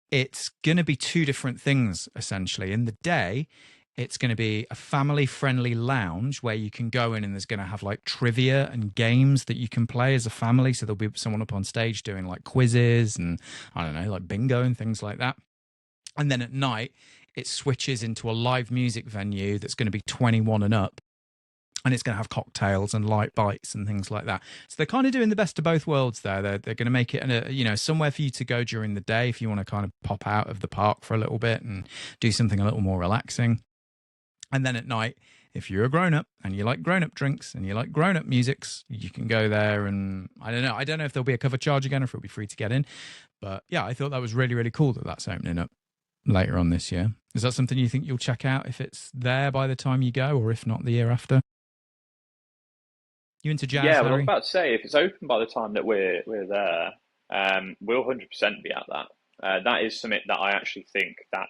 It's going to be 2 different things, essentially. In the day, it's going to be a family-friendly lounge where you can go in and there's going to have like trivia and games that you can play as a family. So there'll be someone up on stage doing like quizzes and I don't know, like bingo and things like that. And then at night, it switches into a live music venue that's going to be 21 and up. And it's going to have cocktails and light bites and things like that. So they're kind of doing the best of both worlds there. They're going to make it, somewhere for you to go during the day if you want to kind of pop out of the park for a little bit and do something a little more relaxing. And then at night, if you're a grown-up and you like grown-up drinks and you like grown-up musics, you can go there and I don't know if there'll be a cover charge again or if it'll be free to get in. But yeah, I thought that was really, really cool that that's opening up later on this year. Is that something you think you'll check out if it's there by the time you go or if not the year after? You into jazz, Yeah, well, Harry? I was about to say, if it's open by the time that we're there, we'll 100% be at that. That is something that I actually think that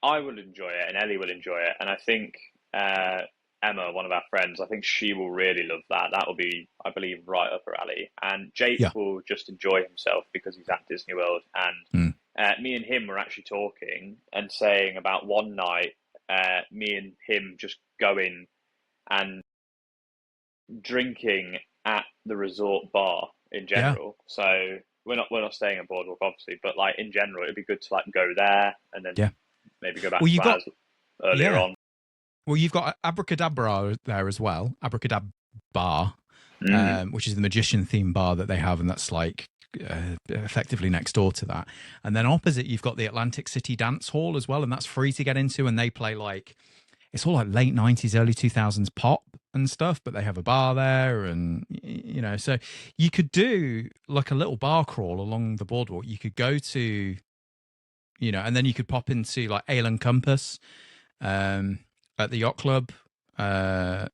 I will enjoy it and Ellie will enjoy it. And I think Emma, one of our friends, I think she will really love that. That will be, I believe, right up her alley. And Jake will just enjoy himself because he's at Disney World. And me and him were actually talking and saying about one night, me and him just going and drinking at the resort bar in general. So we're not staying at Boardwalk, obviously, but like in general, it'd be good to like go there and then maybe go back to ours earlier on. Well, you've got Abracadabra there as well, Abracadabra Bar, which is the magician theme bar that they have, and that's like effectively next door to that. And then opposite, you've got the Atlantic City Dance Hall as well, and that's free to get into, and they play like, it's all like late 90s, early 2000s pop and stuff, but they have a bar there and, so you could do like a little bar crawl along the boardwalk. You could go to, and then you could pop into like Ale and Compass at the Yacht Club, on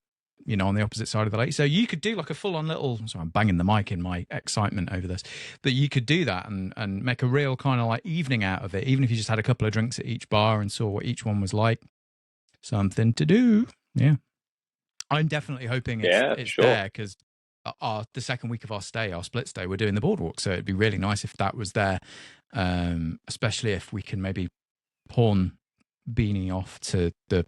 the opposite side of the lake. So you could do like a full on little, sorry, I'm banging the mic in my excitement over this, but you could do that and make a real kind of like evening out of it, even if you just had a couple of drinks at each bar and saw what each one was like. Something to do. Yeah. I'm definitely hoping Yeah, it's sure. there because the second week of our stay, our split stay, we're doing the boardwalk. So it'd be really nice if that was there, especially if we can maybe pawn Beanie off to the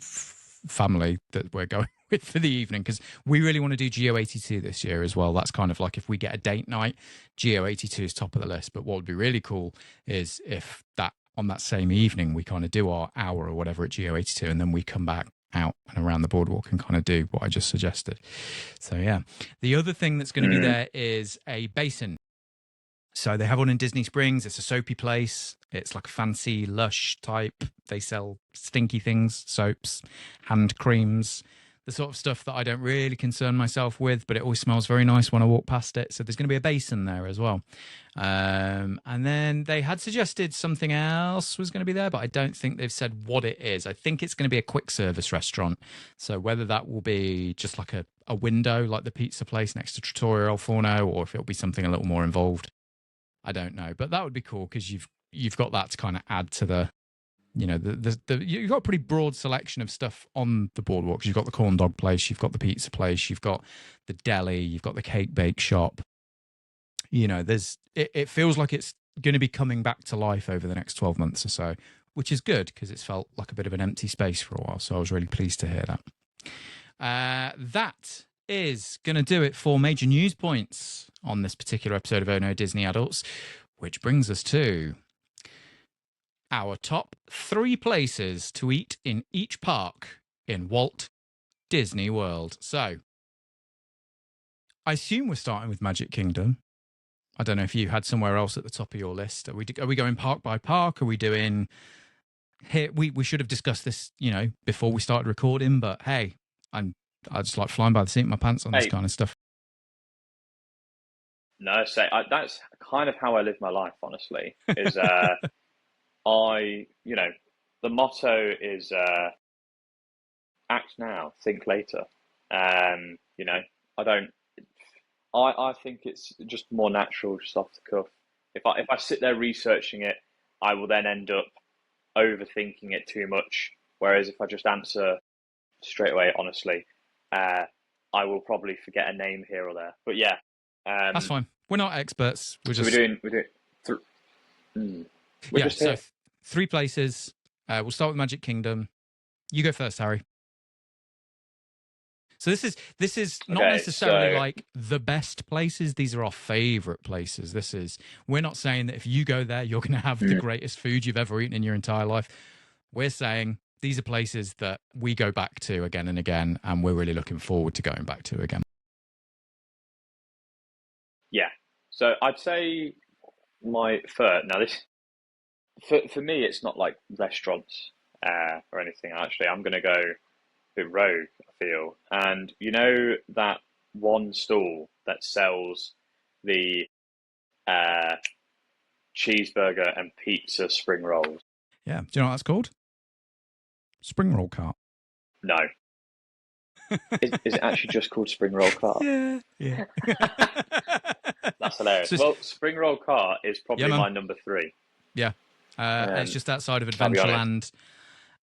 family that we're going with for the evening, because we really want to do Geo82 this year as well. That's kind of like, if we get a date night, Geo82 is top of the list. But what would be really cool is if that on that same evening we kind of do our hour or whatever at Geo82, and then we come back out and around the boardwalk and kind of do what I just suggested. So yeah, the other thing that's going to be there is a basin. So they have one in Disney Springs. It's a soapy place. It's like a fancy, lush type. They sell stinky things, soaps, hand creams, the sort of stuff that I don't really concern myself with, but it always smells very nice when I walk past it. So there's going to be a basin there as well. And then they had suggested something else was going to be there, but I don't think they've said what it is. I think it's going to be a quick service restaurant. So whether that will be just like a window, like the pizza place next to Trattoria El Forno, or if it'll be something a little more involved, I don't know, but that would be cool because you've got that to kind of add to the, you've got a pretty broad selection of stuff on the boardwalk. You've got the corn dog place, you've got the pizza place, you've got the deli, you've got the cake bake shop. It feels like it's going to be coming back to life over the next 12 months or so, which is good because it's felt like a bit of an empty space for a while. So I was really pleased to hear that. That is going to do it for major news points on this particular episode of Oh No Disney Adults, which brings us to our top 3 places to eat in each park in Walt Disney World. So I assume we're starting with Magic Kingdom. I don't know if you had somewhere else at the top of your list. Are we going park by park? Are we doing here? We should have discussed this, before we started recording, but hey, I just like flying by the seat of my pants on this kind of stuff. No, that's kind of how I live my life, honestly, is the motto is act now, think later. I think it's just more natural, just off the cuff. If I sit there researching it, I will then end up overthinking it too much. Whereas if I just answer straight away, honestly, I will probably forget a name here or there. But yeah. That's fine. We're not experts. We're just... So 3 places. We'll start with Magic Kingdom. You go first, Harry. So this is not necessarily like the best places. These are our favorite places. We're not saying that if you go there, you're going to have the greatest food you've ever eaten in your entire life. We're saying these are places that we go back to again and again, and we're really looking forward to going back to again. Yeah. So I'd say my third. Now this, for me, it's not like restaurants or anything. Actually, I'm going to go a bit rogue, I feel. And you know that one stall that sells the cheeseburger and pizza spring rolls? Yeah. Do you know what that's called? Spring Roll Cart. No. Is it actually just called Spring Roll Cart? Yeah. That's hilarious. Well, Spring Roll Cart is probably my number 3. Yeah. It's just outside of Adventureland.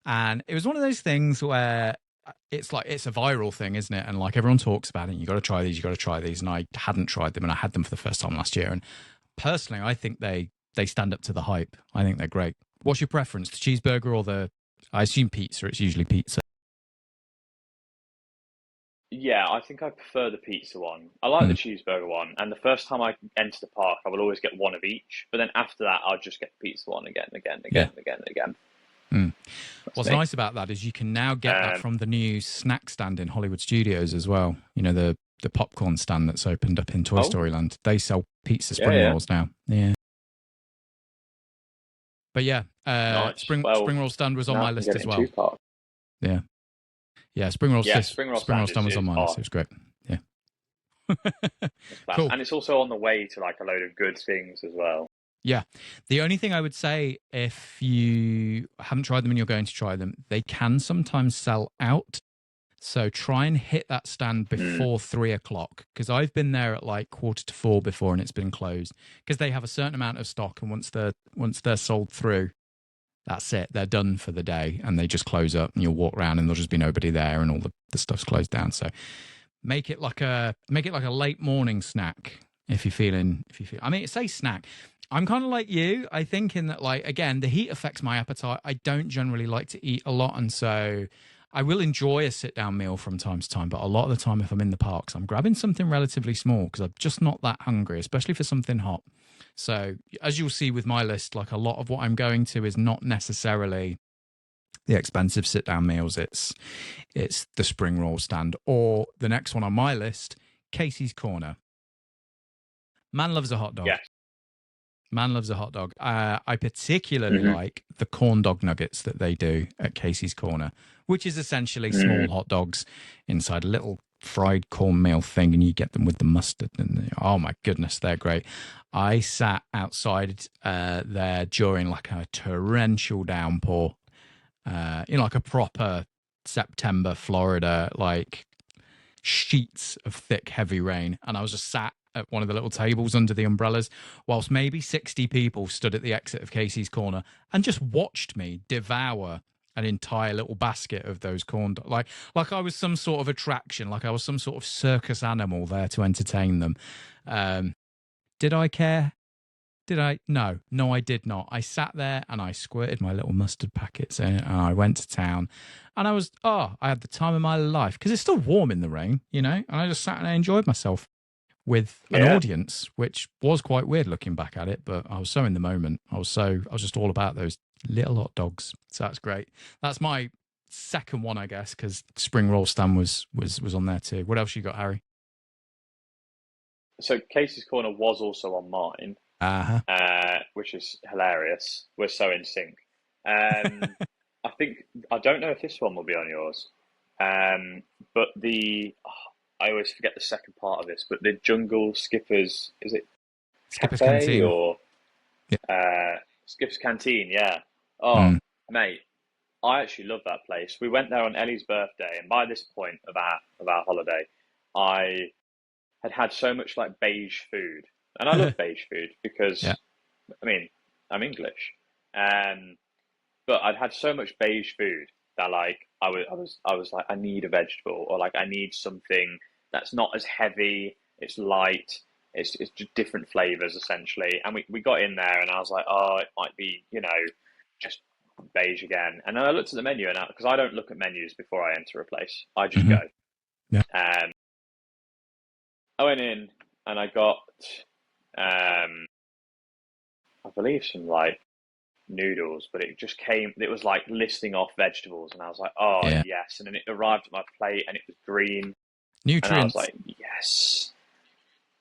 And it was one of those things where it's a viral thing, isn't it? And like everyone talks about it. You got to try these. And I hadn't tried them, and I had them for the first time last year. And personally, I think they stand up to the hype. I think they're great. What's your preference, the cheeseburger or I assume pizza? It's usually pizza. Yeah, I think I prefer the pizza one. I like the cheeseburger one. And the first time I enter the park, I will always get one of each. But then after that, I'll just get the pizza one again. What's nice about that is you can now get that from the new snack stand in Hollywood Studios as well. The popcorn stand that's opened up in Toy Story Land. They sell pizza spring rolls now. Yeah. But yeah, nice. Spring roll stand was on my list as well. Yeah. Yeah, spring roll stand was on my list. It was great. Yeah. Cool. And it's also on the way to like a load of good things as well. Yeah. The only thing I would say, if you haven't tried them and you're going to try them, they can sometimes sell out. So try and hit that stand before 3:00, because I've been there at like 3:45 before and it's been closed, because they have a certain amount of stock, and once they're sold through, that's it. They're done for the day, and they just close up, and you'll walk around, and there'll just be nobody there, and all the stuff's closed down. So make it like a late morning snack if you're feeling. I mean, say snack. I'm kind of like you. I think in that, like, again, the heat affects my appetite. I don't generally like to eat a lot, and so I will enjoy a sit-down meal from time to time. But a lot of the time, if I'm in the parks, I'm grabbing something relatively small because I'm just not that hungry, especially for something hot. So as you'll see with my list, like a lot of what I'm going to is not necessarily the expensive sit-down meals. It's the spring roll stand, or the next one on my list, Casey's Corner. Man loves a hot dog. Yes. Man loves a hot dog. I particularly like the corn dog nuggets that they do at Casey's Corner, which is essentially small hot dogs inside a little fried cornmeal thing, and you get them with the mustard. And oh my goodness, they're great. I sat outside there during like a torrential downpour, like a proper September Florida, like sheets of thick, heavy rain, and I was just sat at one of the little tables under the umbrellas whilst maybe 60 people stood at the exit of Casey's Corner and just watched me devour an entire little basket of those corn dogs. Like I was some sort of attraction, like I was some sort of circus animal there to entertain them. Did I care? Did I? No, I did not. I sat there and I squirted my little mustard packets in, and I went to town, and I had the time of my life because it's still warm in the rain, and I just sat and I enjoyed myself with an audience, which was quite weird looking back at it, but I was so in the moment. I was just all about those little hot dogs. So that's great. That's my second one, I guess, because spring roll stand was on there too. What else you got, Harry? So Casey's Corner was also on mine, which is hilarious. We're so in sync. I don't know if this one will be on yours, but I always forget the second part of this, but the Jungle Skippers, is it Skipper's Cafe Canteen or Skipper's Canteen? Yeah. Oh, mate, I actually love that place. We went there on Ellie's birthday, and by this point of our holiday, I had so much like beige food, and I love beige food because, I mean, I'm English, but I'd had so much beige food that like I was like, I need a vegetable, or like I need something that's not as heavy, it's light, it's just different flavors essentially. And we got in there, and I was like, oh, it might be just beige again. And then I looked at the menu, and because I don't look at menus before I enter a place, I just go. Yeah. I went in and I got, I believe some like noodles, but it was like listing off vegetables, and I was like, oh yes. And then it arrived at my plate, and it was green. Nutrients. And I was like, yes.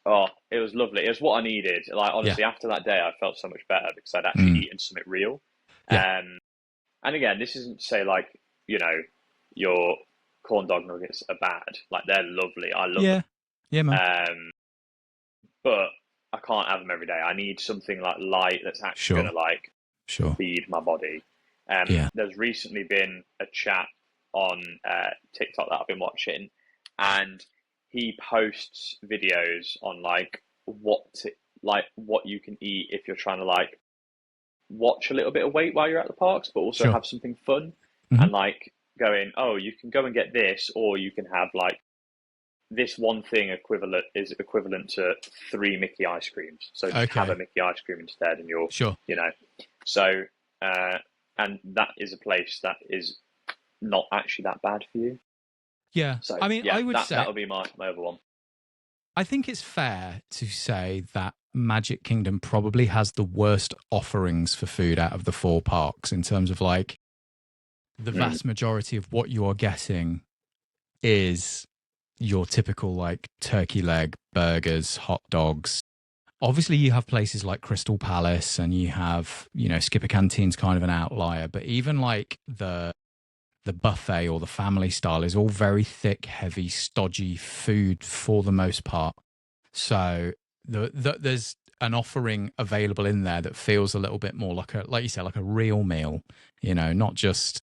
Oh, it was lovely. It was what I needed. Like, honestly, after that day, I felt so much better because I'd actually eaten something real. Yeah. And again, this isn't to say like, your corn dog nuggets are bad. Like, they're lovely. I love them. Yeah, man. But I can't have them every day. I need something like light that's actually going to feed my body. There's recently been a chat on TikTok that I've been watching, and he posts videos on like what you can eat if you're trying to like watch a little bit of weight while you're at the parks, but also have something fun, and like going, oh, you can go and get this, or you can have like this one thing equivalent to 3 Mickey ice creams. So just have a Mickey ice cream instead, and you're So and that is a place that is not actually that bad for you. Yeah. So I mean, I would say that would be my other one. I think it's fair to say that Magic Kingdom probably has the worst offerings for food out of the 4 parks, in terms of like the vast majority of what you are getting is your typical like turkey leg, burgers, hot dogs. Obviously, you have places like Crystal Palace, and you have, Skipper Canteen's kind of an outlier, but even like the buffet or the family style is all very thick, heavy, stodgy food for the most part. So there's an offering available in there that feels a little bit more like you said, like a real meal, not just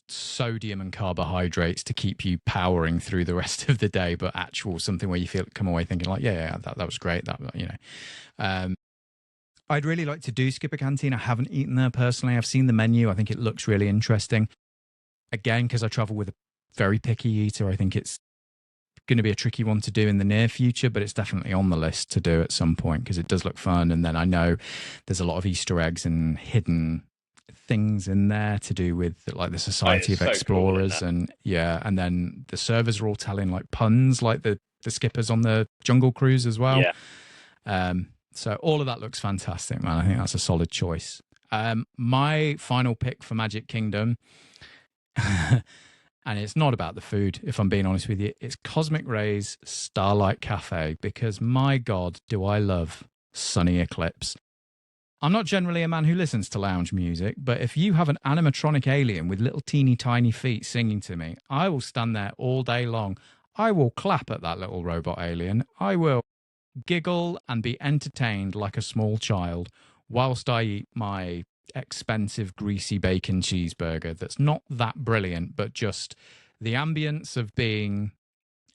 sodium and carbohydrates to keep you powering through the rest of the day, but actual something where you come away thinking like, that was great. I'd really like to do Skipper Canteen. I haven't eaten there personally. I've seen the menu. I think it looks really interesting. Again, because I travel with a very picky eater, I think it's going to be a tricky one to do in the near future, but it's definitely on the list to do at some point because it does look fun. And then I know there's a lot of Easter eggs and hidden things in there to do with like the Society of so Explorers, cool, and and then the servers are all telling like puns like the skippers on the Jungle Cruise as well. So all of that looks fantastic, man. I think that's a solid choice. My final pick for Magic Kingdom, and it's not about the food, if I'm being honest with you, it's Cosmic Rays Starlight Cafe, because my God, do I love Sunny Eclipse. I'm not generally a man who listens to lounge music, but if you have an animatronic alien with little teeny tiny feet singing to me, I will stand there all day long. I will clap at that little robot alien. I will giggle and be entertained like a small child whilst I eat my expensive greasy bacon cheeseburger that's not that brilliant, but just the ambience of being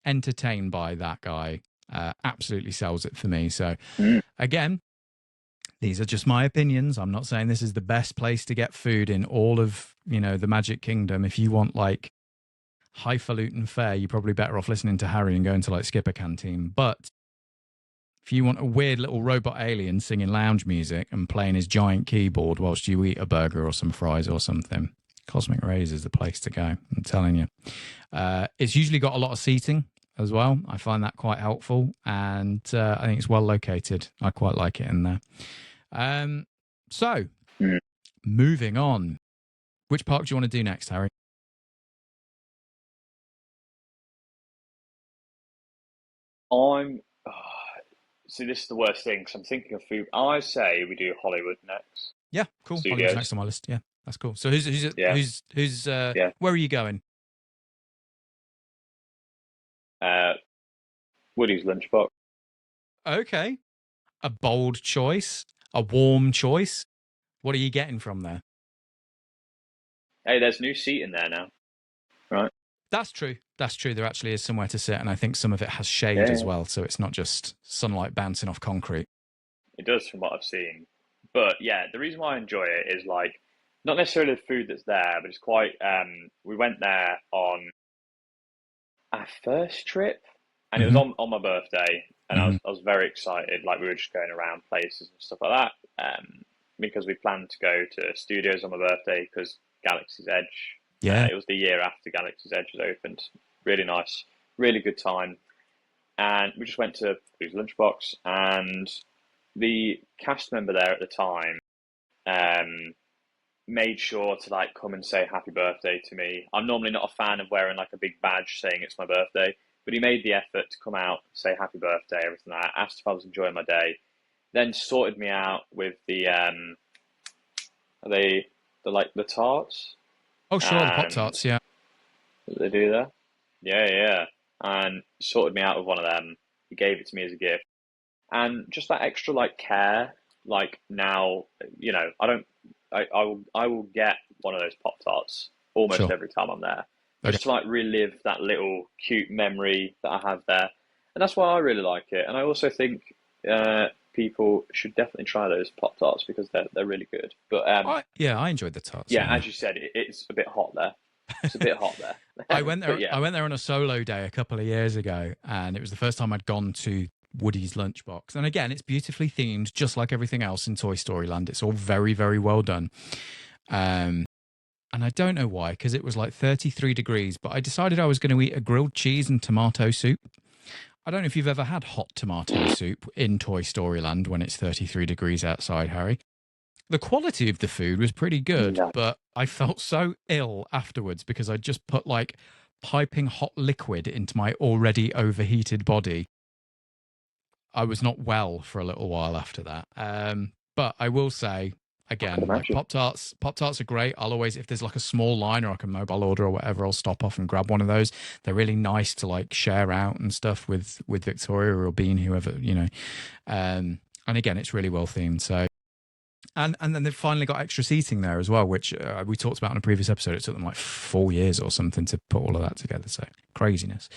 entertained by that guy absolutely sells it for me. So again, these are just my opinions. I'm not saying this is the best place to get food in all of, the Magic Kingdom. If you want like highfalutin fare, you're probably better off listening to Harry and going to like Skipper Canteen. But if you want a weird little robot alien singing lounge music and playing his giant keyboard whilst you eat a burger or some fries or something, Cosmic Rays is the place to go. I'm telling you. It's usually got a lot of seating as well. I find that quite helpful, and I think it's well located. I quite like it in there. So, moving on. Which park do you want to do next, Harry? See, this is the worst thing because I'm thinking of food. I say we do Hollywood next. Yeah, cool. Studios. Hollywood's next on my list. Yeah, that's cool. So who's where are you going? Woody's Lunchbox. Okay, a bold choice, a warm choice. What are you getting from there? Hey, there's new seat in there now, right? That's true. That's true. There actually is somewhere to sit, and I think some of it has shade as well, so it's not just sunlight bouncing off concrete. It does, from what I've seen. But yeah, the reason why I enjoy it is like not necessarily the food that's there, but it's quite. We went there on our first trip, and it was on my birthday, and I was very excited. Like we were just going around places and stuff like that, because we planned to go to studios on my birthday because Galaxy's Edge. Yeah, it was the year after Galaxy's Edge was opened. Really nice, really good time, and we just went to Who's Lunchbox, and the cast member there at the time made sure to like come and say happy birthday to me. I'm normally not a fan of wearing like a big badge saying it's my birthday, but he made the effort to come out, say happy birthday, everything like that. Asked if I was enjoying my day, then sorted me out with the are they the tarts? Oh sure, the Pop-Tarts, yeah. What they do there? Yeah. And sorted me out with one of them. He gave it to me as a gift. And just that extra like care, like now, I will get one of those Pop-Tarts almost every time I'm there. Just to like relive that little cute memory that I have there. And that's why I really like it. And I also think people should definitely try those Pop-Tarts because they're really good. But I enjoyed the tarts. Yeah, as you said, it's a bit hot there. It's a bit hot there. I went there. I went there on a solo day a couple of years ago, and it was the first time I'd gone to Woody's Lunchbox. And again, it's beautifully themed, just like everything else in Toy Story Land. It's all very, very well done. And I don't know why, because it was like 33 degrees, but I decided I was going to eat a grilled cheese and tomato soup. I don't know if you've ever had hot tomato soup in Toy Story Land when it's 33 degrees outside, Harry. The quality of the food was pretty good, but I felt so ill afterwards because I just put like piping hot liquid into my already overheated body. I was not well for a little while after that. But I will say, again, like Pop-Tarts are great. I'll always, if there's like a small line or like a mobile order or whatever, I'll stop off and grab one of those. They're really nice to like share out and stuff with Victoria or Bean, whoever, and again, it's really well themed. So, and then they've finally got extra seating there as well, which we talked about in a previous episode. It took them like 4 years or something to put all of that together. So craziness.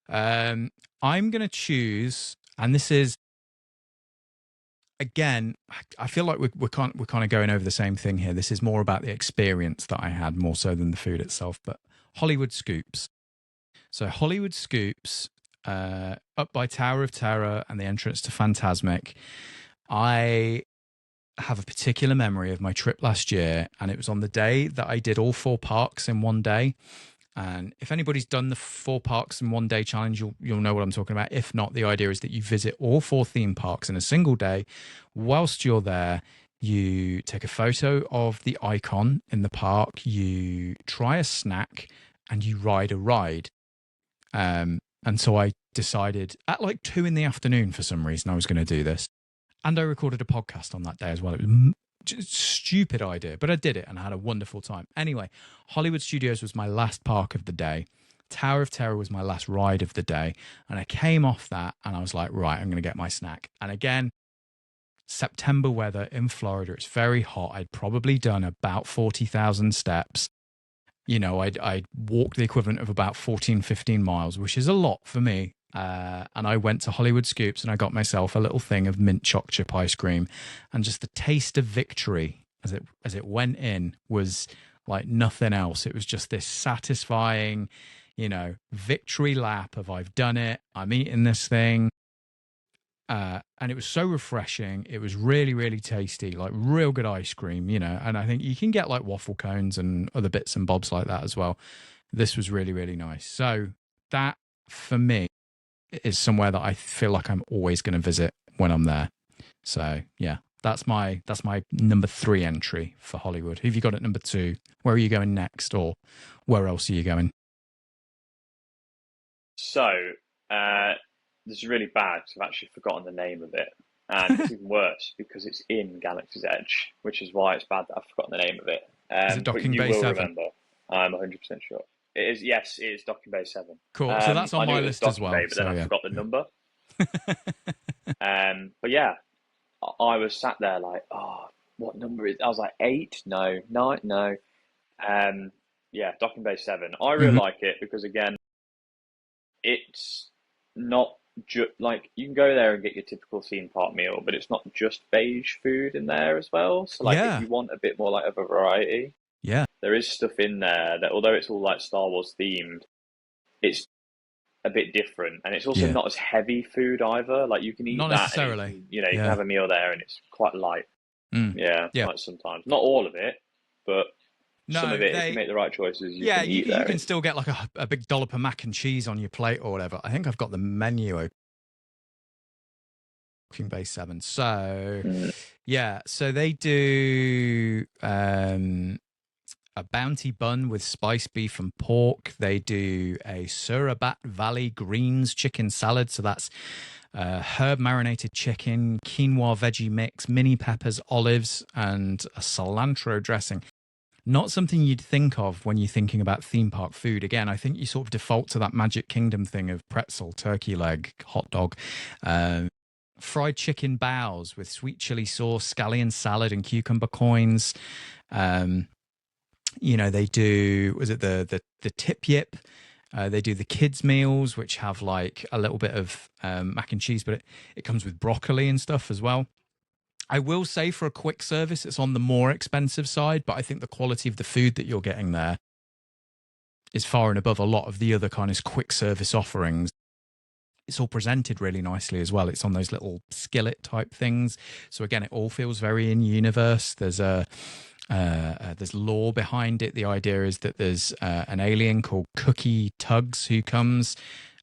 I'm going to choose, and this is, again, I feel like we're kind of going over the same thing here. This is more about the experience that I had more so than the food itself. But Hollywood Scoops. So Hollywood Scoops, up by Tower of Terror and the entrance to Fantasmic. I have a particular memory of my trip last year, and it was on the day that I did all 4 parks in one day. And if anybody's done the 4 parks in one day challenge, you'll know what I'm talking about. If not, the idea is that you visit all 4 theme parks in a single day. Whilst you're there, you take a photo of the icon in the park, you try a snack, and you ride a ride. And so I decided at like 2 in the afternoon for some reason I was going to do this. And I recorded a podcast on that day as well. It was just a stupid idea, but I did it and I had a wonderful time. Anyway, Hollywood Studios was my last park of the day. Tower of Terror was my last ride of the day. And I came off that and I was like, right, I'm going to get my snack. And again, September weather in Florida, it's very hot. I'd probably done about 40,000 steps. You know, I'd walked the equivalent of about 14, 15 miles, which is a lot for me. And I went to Hollywood Scoops and I got myself a little thing of mint choc chip ice cream, and just the taste of victory as it went in was like nothing else. It was just this satisfying, you know, victory lap of I've done it, I'm eating this thing. And it was so refreshing. It was really, really tasty, like real good ice cream, you know. And I think you can get like waffle cones and other bits and bobs like that as well. This was really, really nice. So that for me is somewhere that I feel like I'm always going to visit when I'm there. So yeah, that's my number 3 entry for Hollywood. Who have you got at number 2? Where are you going next, or where else are you going? So, this is really bad because I've actually forgotten the name of it. And it's even worse because it's in Galaxy's Edge, which is why it's bad that I've forgotten the name of it. Is it But Docking you Bay will 7? remember. I'm 100% sure. It is, yes, it is Docking Bay 7. Cool. So that's on I knew my it was list as Docking well. Bay, but then So, I yeah. forgot the number. But yeah, I was sat there like, oh, what number is? I was like 8, no, 9, no. Yeah, Docking Bay 7. I really Mhm. like it because again, it's not just like you can go there and get your typical theme park meal, but it's not just beige food in there as well. So like, if Yeah. you want a bit more like of a variety, Yeah. there is stuff in there that although it's all like Star Wars themed, it's a bit different, and it's also Yeah. not as heavy food either. Like you can eat Not that, necessarily. and you know you can Yeah. have a meal there, and it's quite light. Mm. Yeah, Yeah. like sometimes not all of it, but some No, of it. If you make the right choices, you yeah, can eat you there. can still get like a big dollop of mac and cheese on your plate or whatever. I think I've got the menu open. Docking Bay 7. So yeah, so they do a bounty bun with spiced beef and pork. They do a Surabat Valley greens chicken salad. So that's herb marinated chicken, quinoa veggie mix, mini peppers, olives, and a cilantro dressing. Not something you'd think of when you're thinking about theme park food. Again, I think you sort of default to that Magic Kingdom thing of pretzel, turkey leg, hot dog, fried chicken bows with sweet chili sauce, scallion salad, and cucumber coins. You know, they do, was it the tip yip? They do the kids meals, which have like a little bit of mac and cheese, but it comes with broccoli and stuff as well. I will say for a quick service, it's on the more expensive side, but I think the quality of the food that you're getting there is far and above a lot of the other kind of quick service offerings. It's all presented really nicely as well. It's on those little skillet type things. So again, it all feels very in universe. There's lore behind it. The idea is that there's an alien called Cookie Tugs who comes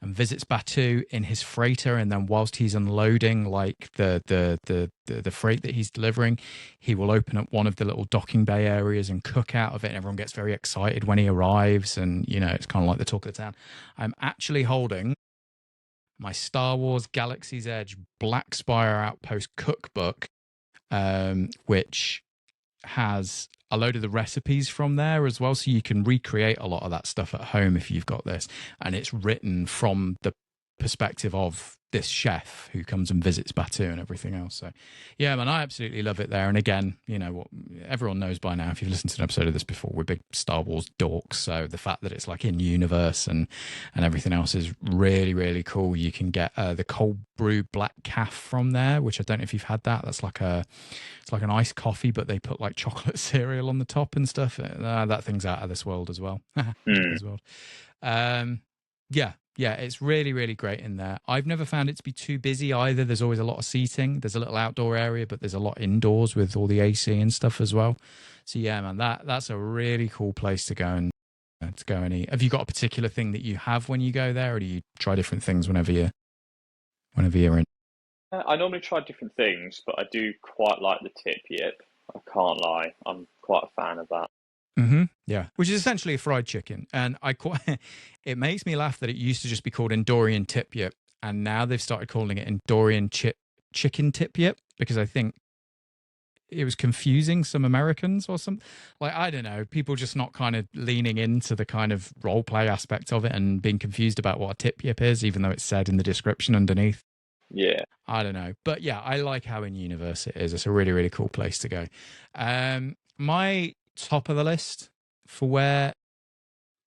and visits Batuu in his freighter, and then whilst he's unloading like the freight that he's delivering, he will open up one of the little docking bay areas and cook out of it, and everyone gets very excited when he arrives, and you know, it's kind of like the talk of the town. I'm actually holding my Star Wars Galaxy's Edge Black Spire Outpost cookbook, which has a load of the recipes from there as well, so you can recreate a lot of that stuff at home if you've got this, and it's written from the perspective of this chef who comes and visits Batu and everything else. So, yeah, man, I absolutely love it there. And again, you know what everyone knows by now, if you've listened to an episode of this before, we're big Star Wars dorks. So the fact that it's like in universe and everything else is really, really cool. You can get the cold brew black calf from there, which I don't know if you've had that. That's like it's like an iced coffee, but they put like chocolate cereal on the top and stuff. That thing's out of this world as well. This world. Yeah, it's really, really great in there. I've never found it to be too busy either. There's always a lot of seating. There's a little outdoor area, but there's a lot indoors with all the AC and stuff as well. So yeah, man, that's a really cool place to go and eat. Have you got a particular thing that you have when you go there, or do you try different things whenever you're in? I normally try different things, but I do quite like the tip yip. I can't lie. I'm quite a fan of that. Yeah, which is essentially a fried chicken, and it makes me laugh that it used to just be called Endorian tip yip, and now they've started calling it Endorian chicken tip yip because I think it was confusing some Americans or something. Like, I don't know, people just not kind of leaning into the kind of role play aspect of it and being confused about what a tip yip is, even though it's said in the description underneath. Yeah, I don't know, but yeah, I like how in universe it is. It's a really, really cool place to go. My top of the list for where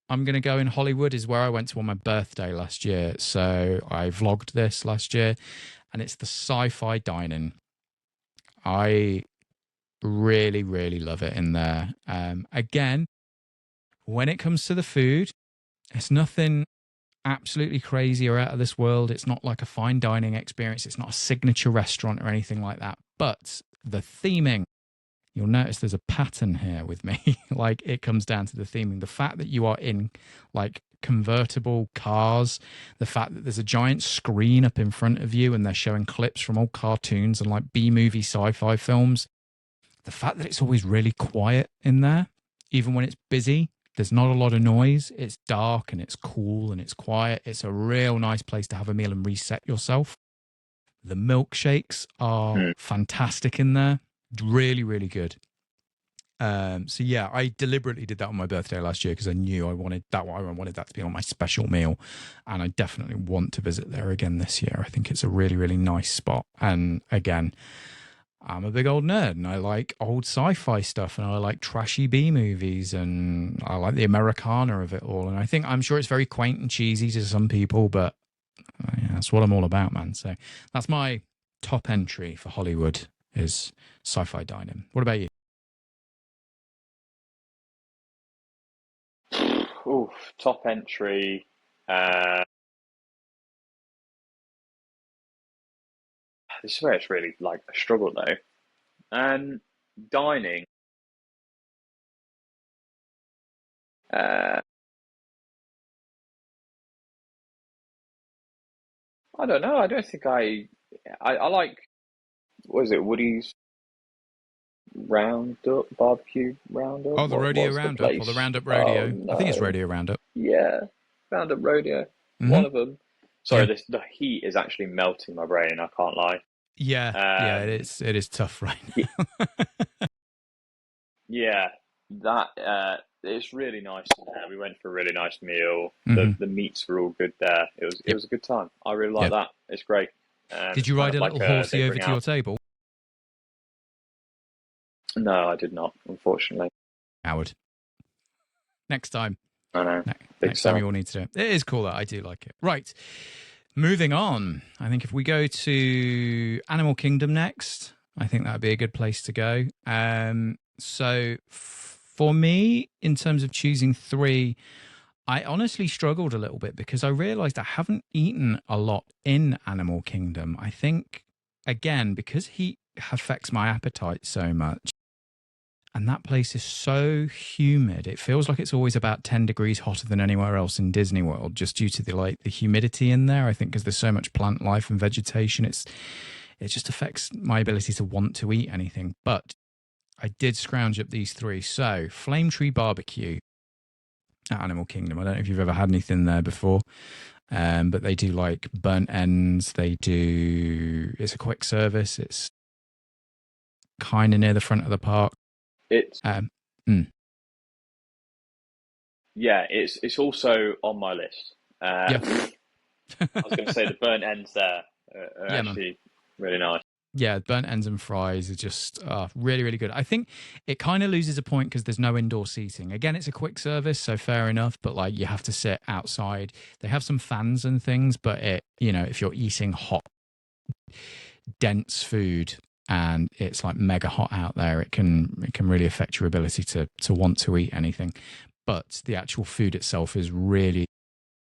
I'm going to go in Hollywood is where I went to on my birthday last year. So I vlogged this last year, and it's the Sci-Fi Dining. I really, really love it in there. Again, when it comes to the food, it's nothing absolutely crazy or out of this world. It's not like a fine dining experience. It's not a signature restaurant or anything like that. But the theming, you'll notice there's a pattern here with me. Like, it comes down to the theming. The fact that you are in like convertible cars, the fact that there's a giant screen up in front of you and they're showing clips from old cartoons and like B-movie sci-fi films. The fact that it's always really quiet in there, even when it's busy. There's not a lot of noise. It's dark and it's cool and it's quiet. It's a real nice place to have a meal and reset yourself. The milkshakes are fantastic in there. Really, really good. So yeah, I deliberately did that on my birthday last year because I knew I wanted that to be on my special meal, and I definitely want to visit there again this year. I think it's a really, really nice spot. And again, I'm a big old nerd and I like old sci-fi stuff and I like trashy B movies and I like the Americana of it all. And I'm sure it's very quaint and cheesy to some people, but yeah, that's what I'm all about, man. So that's my top entry for Hollywood is Sci-Fi Dining. What about you? Oof, top entry. This is where it's really like a struggle though. Dining. Uh, I don't know. I don't think I like. What is it? Woody's Roundup Barbecue Roundup. Oh, the Rodeo What's the Roundup or the place? Roundup Oh Rodeo. I think it's no. Rodeo Roundup. Yeah, Roundup Rodeo. Hmm. One of them. Sorry, Yeah. the heat is actually melting my brain. I can't lie. Yeah. Yeah. It Um, is. It is tough right y- now. yeah, that it's really nice in there. We went for a really nice meal. Hmm. The meats were all good there. It Yep. was a good time. I really like Yep. that. It's great. Did It's you kind ride of a like little horsey they over bring to your out. table? No, I did not, unfortunately. Howard. Next time. I know. Big Next time sad. you all need to do it. It is cool. That I do like it. Right. Moving on. I think if we go to Animal Kingdom next, I think that would be a good place to go. So for me, in terms of choosing three, I honestly struggled a little bit because I realized I haven't eaten a lot in Animal Kingdom. I think, again, because heat affects my appetite so much, and that place is so humid. It feels like it's always about 10 degrees hotter than anywhere else in Disney World, just due to the humidity in there. I think because there's so much plant life and vegetation, it just affects my ability to want to eat anything. But I did scrounge up these three. So Flame Tree Barbecue at Animal Kingdom. I don't know if you've ever had anything there before, but they do like burnt ends. It's a quick service. It's kind of near the front of the park. It's Um, mm, Yeah, it's also on my list. yeah. I was going to say the burnt ends there. are Yeah, man. actually really nice. Yeah, burnt ends and fries are just really, really good. I think it kind of loses a point because there's no indoor seating. Again, it's a quick service, so fair enough, but like you have to sit outside. They have some fans and things, but if you're eating hot, dense food and it's like mega hot out there, it can really affect your ability to want to eat anything. But the actual food itself is really,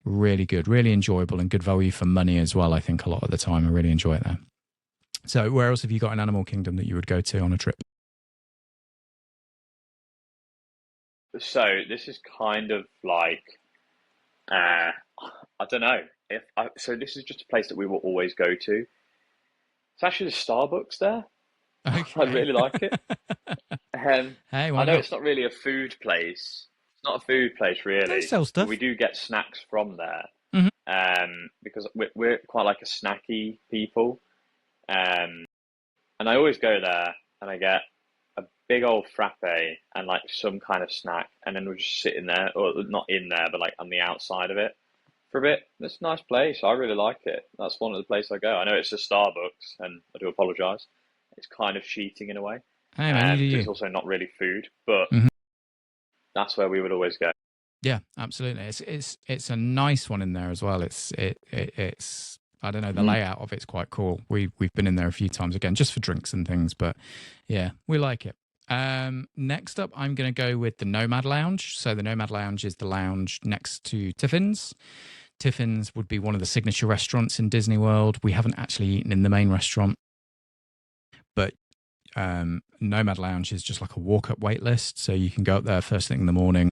really good, really enjoyable, and good value for money as well. I think a lot of the time I really enjoy it there. So where else have you got an Animal Kingdom that you would go to on a trip? So this is kind of like uh, I don't know so this is just a place that we will always go to. It's actually the Starbucks there. I Okay. really like it. Hey, I why know not? it's not really a food place. It's not a food place They really, sell but we stuff. do get snacks from there. Hmm. Because we're quite like a snacky people. Um, and I always go there and I get a big old frappe and like some kind of snack, and then we're just sitting there, or not in there, but like on the outside of it for a bit. It's a nice place. I really like it. That's one of the places I go. I know it's a Starbucks, and I do apologise. It's kind of cheating in a way, Hey, man, you do because you. it's also not really food, but Hmm. that's where we would always go. Yeah, absolutely. It's a nice one in there as well. It's I don't know, the Mm. layout of it's quite cool. We've been in there a few times again, just for drinks and things, but yeah, we like it. Next up, I'm going to go with the Nomad Lounge. So the Nomad Lounge is the lounge next to Tiffin's. Tiffin's would be one of the signature restaurants in Disney World. We haven't actually eaten in the main restaurant, but Nomad Lounge is just like a walk up wait list. So you can go up there first thing in the morning,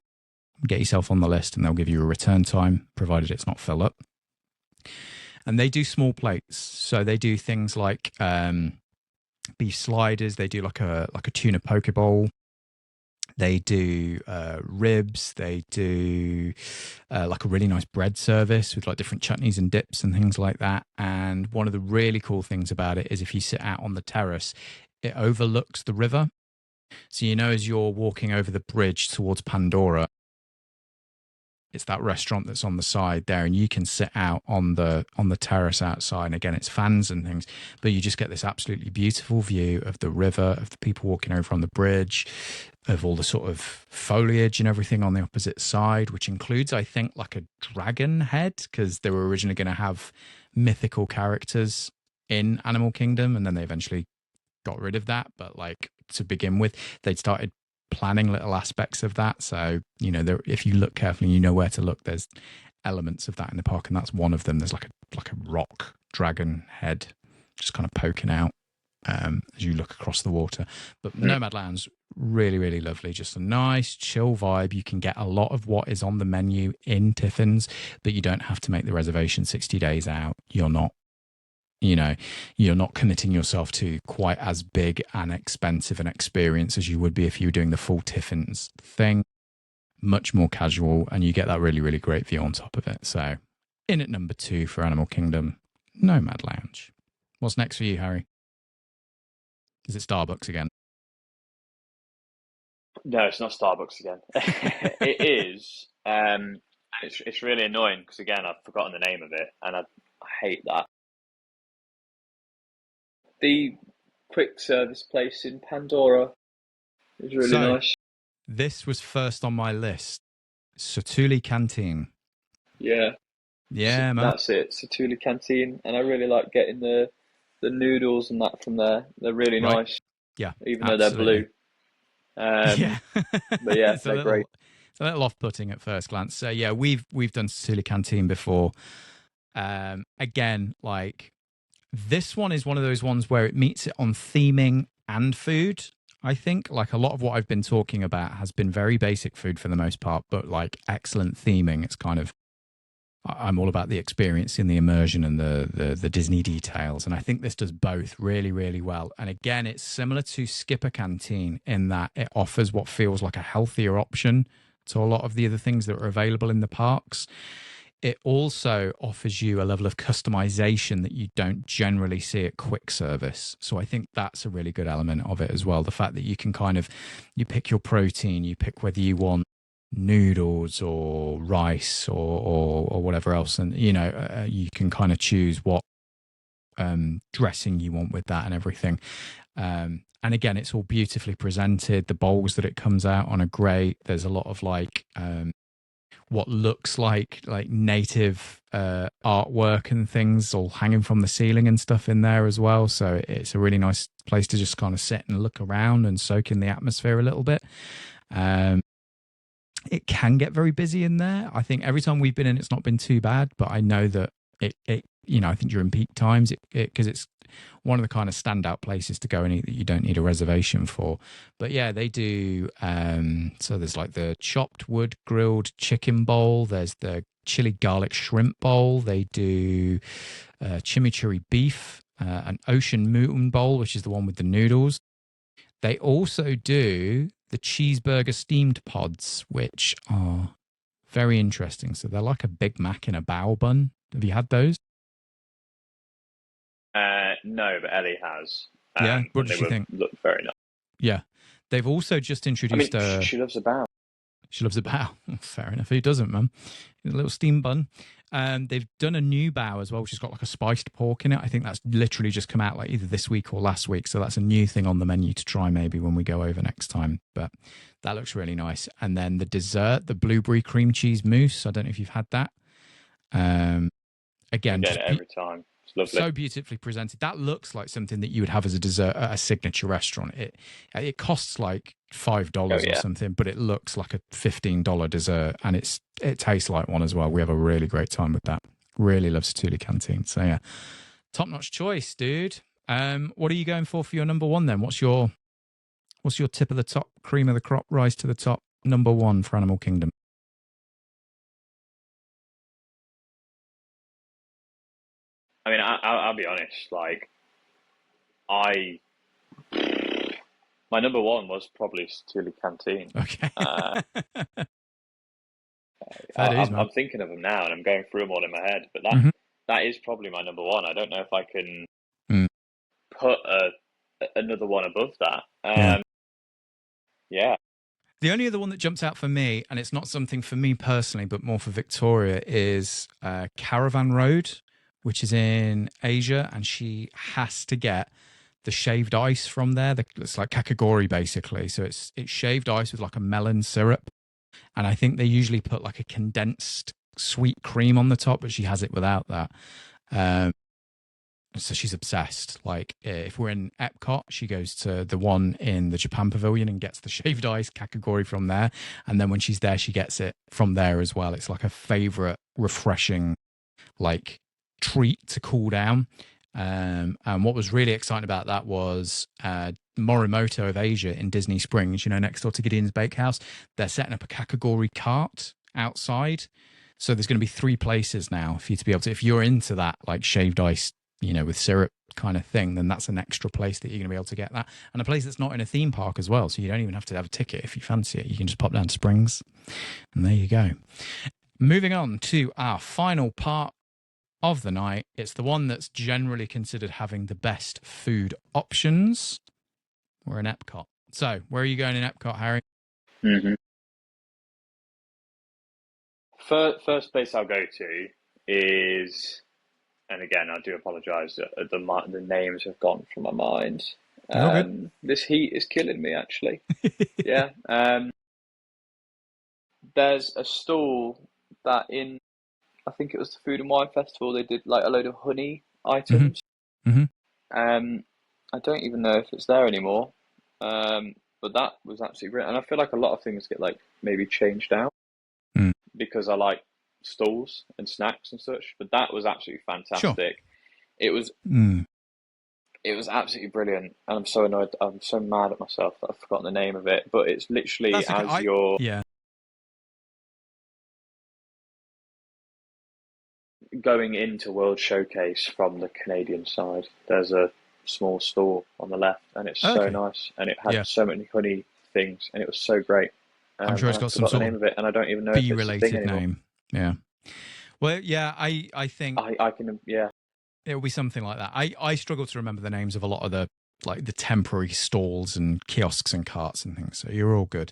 get yourself on the list, and they'll give you a return time, provided it's not filled up. And they do small plates. So they do things like beef sliders. They do like a tuna poke bowl. They do ribs. They do like a really nice bread service with like different chutneys and dips and things like that. And one of the really cool things about it is if you sit out on the terrace, it overlooks the river. So, as you're walking over the bridge towards Pandora, it's that restaurant that's on the side there, and you can sit out on the terrace outside. And again, it's fans and things, but you just get this absolutely beautiful view of the river, of the people walking over on the bridge, of all the sort of foliage and everything on the opposite side, which includes, I think, like a dragon head, because they were originally going to have mythical characters in Animal Kingdom, and then they eventually got rid of that. But like to begin with, they'd started planning little aspects of that. So, if you look carefully, you know where to look. There's elements of that in the park, and that's one of them. There's like a rock dragon head just kind of poking out as you look across the water. But Nomad Lounge, really, really lovely. Just a nice, chill vibe. You can get a lot of what is on the menu in Tiffin's, but you don't have to make the reservation 60 days out. You're not committing yourself to quite as big and expensive an experience as you would be if you were doing the full Tiffin's thing. Much more casual, and you get that really, really great view on top of it. So, in at number 2 for Animal Kingdom, Nomad Lounge. What's next for you, Harry? Is it Starbucks again? No, it's not Starbucks again. It is. It's really annoying because again I've forgotten the name of it, and I hate that. The quick service place in Pandora is really So, nice. this was first on my list. Satu'li Canteen. Yeah, Yeah, man. that's it. Satuli Canteen, and I really like getting the noodles and that from there. They're really Right. nice, Yeah, even though they're absolutely. blue. Um, Yeah. but yeah, it's a they're great. little off-putting at first glance. So yeah, we've done Satu'li Canteen before. Again, like this one is one of those ones where it meets it on theming and food. I think like a lot of what I've been talking about has been very basic food for the most part, but like excellent theming. It's kind of I'm all about the experience in the immersion and the Disney details, and I think this does both really, really well. And again, it's similar to Skipper Canteen in that it offers what feels like a healthier option to a lot of the other things that are available in the parks. It also offers you a level of customization that you don't generally see at quick service. So I think that's a really good element of it as well. The fact that you can you pick your protein, you pick whether you want noodles or rice or whatever else, and you can kind of choose what dressing you want with that and everything. And again, it's all beautifully presented. The bowls that it comes out on are great. There's a lot of like what looks like native artwork and things all hanging from the ceiling and stuff in there as well. So it's a really nice place to just kind of sit and look around and soak in the atmosphere a little bit. It can get very busy in there. I think every time we've been in, it's not been too bad, but I know that it I think during peak times, because it's one of the kind of standout places to go and eat that you don't need a reservation for. But yeah, they do. So there's like the chopped wood grilled chicken bowl. There's the chili garlic shrimp bowl. They do chimichurri beef, an ocean moon bowl, which is the one with the noodles. They also do the cheeseburger steamed pods, which are very interesting. So they're like a Big Mac in a bao bun. Have you had those? No, but Ellie has. Yeah, what does she think? Look very nice. Yeah, they've also just introduced. She loves a bao. She loves a bao. Fair enough. Who doesn't, man? A little steam bun. They've done a new bao as well, which has got like a spiced pork in it. I think that's literally just come out like either this week or last week. So that's a new thing on the menu to try maybe when we go over next time. But that looks really nice. And then the dessert, the blueberry cream cheese mousse. I don't know if you've had that. Again, I get it every time. It's lovely. So beautifully presented. That looks like something that you would have as a dessert at a signature restaurant. It costs like $5 or something, but it looks like a $15 dessert, and it tastes like one as well. We have a really great time with that. Really love Satu'li Canteen. So yeah, top notch choice, dude. What are you going for your number one then? What's your tip of the top, cream of the crop, rise to the top, number one for Animal Kingdom? I mean, I'll be honest. Like, my number one was probably Satu'li Canteen. Okay. I'm thinking of them now, and I'm going through them all in my head. But that is probably my number one. I don't know if I can put another one above that. Yeah. The only other one that jumped out for me, and it's not something for me personally, but more for Victoria, is Caravan Road, which is in Asia, and she has to get the shaved ice from there. It's like kakigori basically. So it's shaved ice with like a melon syrup, and I think they usually put like a condensed sweet cream on the top, but she has it without that. So she's obsessed. Like if we're in Epcot, she goes to the one in the Japan Pavilion and gets the shaved ice kakigori from there, and then when she's there, she gets it from there as well. It's like a favorite, refreshing, like treat to cool down. And what was really exciting about that was Morimoto of Asia in Disney Springs, next door to Gideon's Bakehouse. They're setting up a kakigori cart outside. So there's going to be 3 places now for you to be able to, if you're into that, like shaved ice, with syrup kind of thing, then that's an extra place that you're going to be able to get that. And a place that's not in a theme park as well. So you don't even have to have a ticket if you fancy it. You can just pop down to Springs and there you go. Moving on to our final part of the night. It's the one that's generally considered having the best food options. We're in Epcot. So where are you going in Epcot, Harry? First place I'll go to is, and again, I do apologise that the names have gone from my mind. This heat is killing me, actually. Yeah. There's a stall that I think it was the Food and Wine Festival, they did like a load of honey items. I don't even know if it's there anymore. But that was absolutely brilliant. And I feel like a lot of things get like maybe changed out because I like stalls and snacks and such. But that was absolutely fantastic. Sure. It was absolutely brilliant. And I'm so annoyed. I'm so mad at myself that I've forgotten the name of it. But it's literally going into World Showcase from the Canadian side. There's a small stall on the left, and it's so nice, and it had so many honey things, and it was so great. I'm sure it's got some sort name of it, and I don't even know bee related name. Yeah. Well, yeah, I think I can it'll be something like that. I struggle to remember the names of a lot of the temporary stalls and kiosks and carts and things. So you're all good.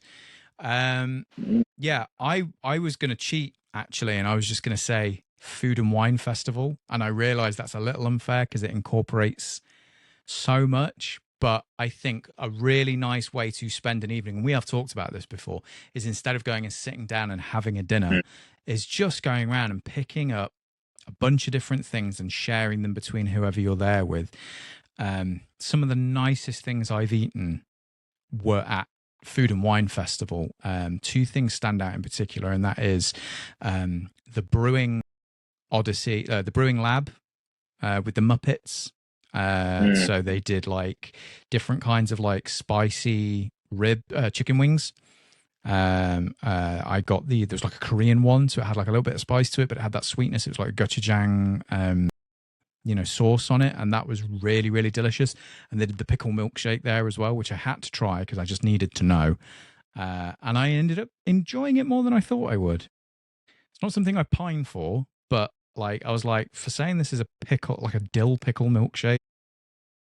Yeah, I was going to cheat actually, and I was just going to say Food and Wine Festival. And I realize that's a little unfair because it incorporates so much. But I think a really nice way to spend an evening, and we have talked about this before, is instead of going and sitting down and having a dinner, is just going around and picking up a bunch of different things and sharing them between whoever you're there with. Some of the nicest things I've eaten were at Food and Wine Festival. Two things stand out in particular, and that is the Brewing Odyssey, the Brewing Lab with the Muppets. So they did like different kinds of like spicy chicken wings. I got there was like a Korean one, so it had like a little bit of spice to it, but it had that sweetness. It was like a gochujang, sauce on it, and that was really, really delicious. And they did the pickle milkshake there as well, which I had to try because I just needed to know. And I ended up enjoying it more than I thought I would. It's not something I pine for, but like I was like, for saying this is a pickle, like a dill pickle milkshake,